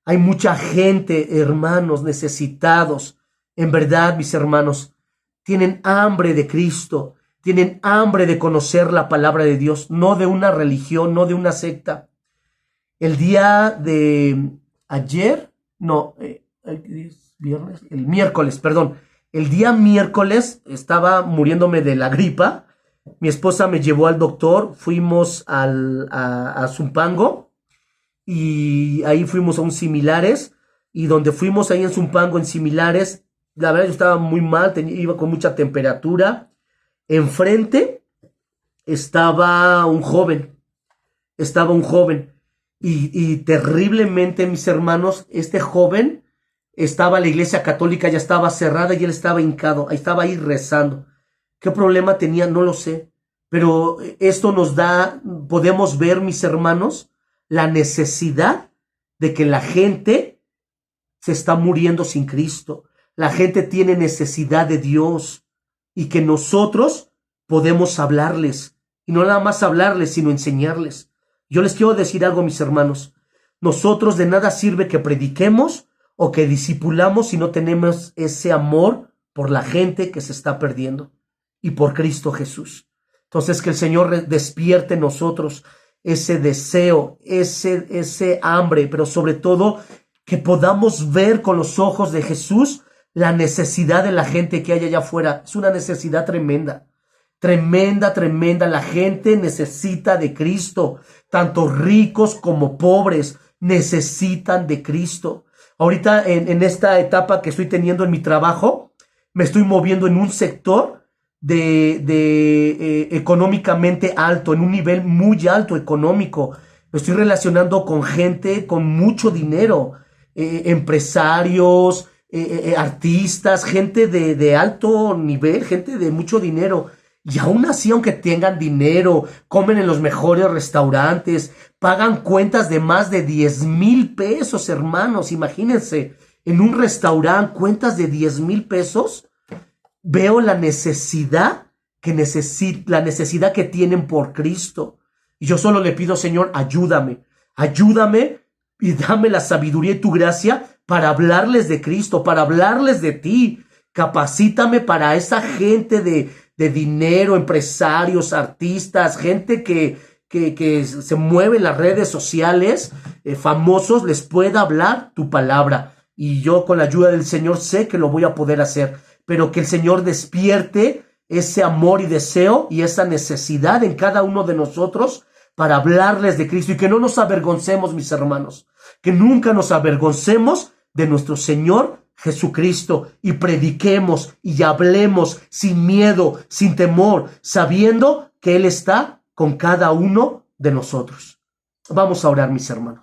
Hay mucha gente, hermanos, necesitados. En verdad, mis hermanos, tienen hambre de Cristo, tienen hambre de conocer la palabra de Dios, no de una religión, no de una secta. El día de ayer, el miércoles, perdón. El día miércoles estaba muriéndome de la gripa. Mi esposa me llevó al doctor, fuimos a Zumpango, y ahí fuimos a un Similares, y donde fuimos ahí en Zumpango, en Similares, la verdad yo estaba muy mal, iba con mucha temperatura. Enfrente estaba un joven, y terriblemente, mis hermanos, este joven la iglesia católica ya estaba cerrada y él estaba hincado, estaba ahí rezando. ¿Qué problema tenía? No lo sé. Pero esto podemos ver, mis hermanos, la necesidad de que la gente se está muriendo sin Cristo. La gente tiene necesidad de Dios, y que nosotros podemos hablarles, y no nada más hablarles, sino enseñarles. Yo les quiero decir algo, mis hermanos. Nosotros de nada sirve que prediquemos o que discipulamos si no tenemos ese amor por la gente que se está perdiendo y por Cristo Jesús. Entonces, que el Señor despierte en nosotros ese deseo, ese hambre, pero sobre todo que podamos ver con los ojos de Jesús la necesidad de la gente que hay allá afuera. Es una necesidad tremenda. Tremenda, tremenda. La gente necesita de Cristo. Tanto ricos como pobres necesitan de Cristo. Ahorita en esta etapa que estoy teniendo en mi trabajo, me estoy moviendo en un sector de económicamente alto, en un nivel muy alto económico. Me estoy relacionando con gente con mucho dinero, empresarios, artistas, gente de alto nivel, gente de mucho dinero. Y aún así, aunque tengan dinero, comen en los mejores restaurantes, pagan cuentas de más de 10,000 pesos, hermanos. Imagínense, en un restaurante, cuentas de 10,000 pesos. Veo la necesidad que tienen por Cristo. Y yo solo le pido, Señor, ayúdame y dame la sabiduría y tu gracia para hablarles de Cristo, para hablarles de ti. Capacítame para esa gente de dinero, empresarios, artistas, gente que se mueve en las redes sociales, famosos, les pueda hablar tu palabra. Y yo con la ayuda del Señor sé que lo voy a poder hacer, pero que el Señor despierte ese amor y deseo y esa necesidad en cada uno de nosotros para hablarles de Cristo y que no nos avergoncemos, mis hermanos, que nunca nos avergoncemos de nuestro Señor Jesucristo y prediquemos y hablemos sin miedo, sin temor, sabiendo que Él está con cada uno de nosotros. Vamos a orar, mis hermanos.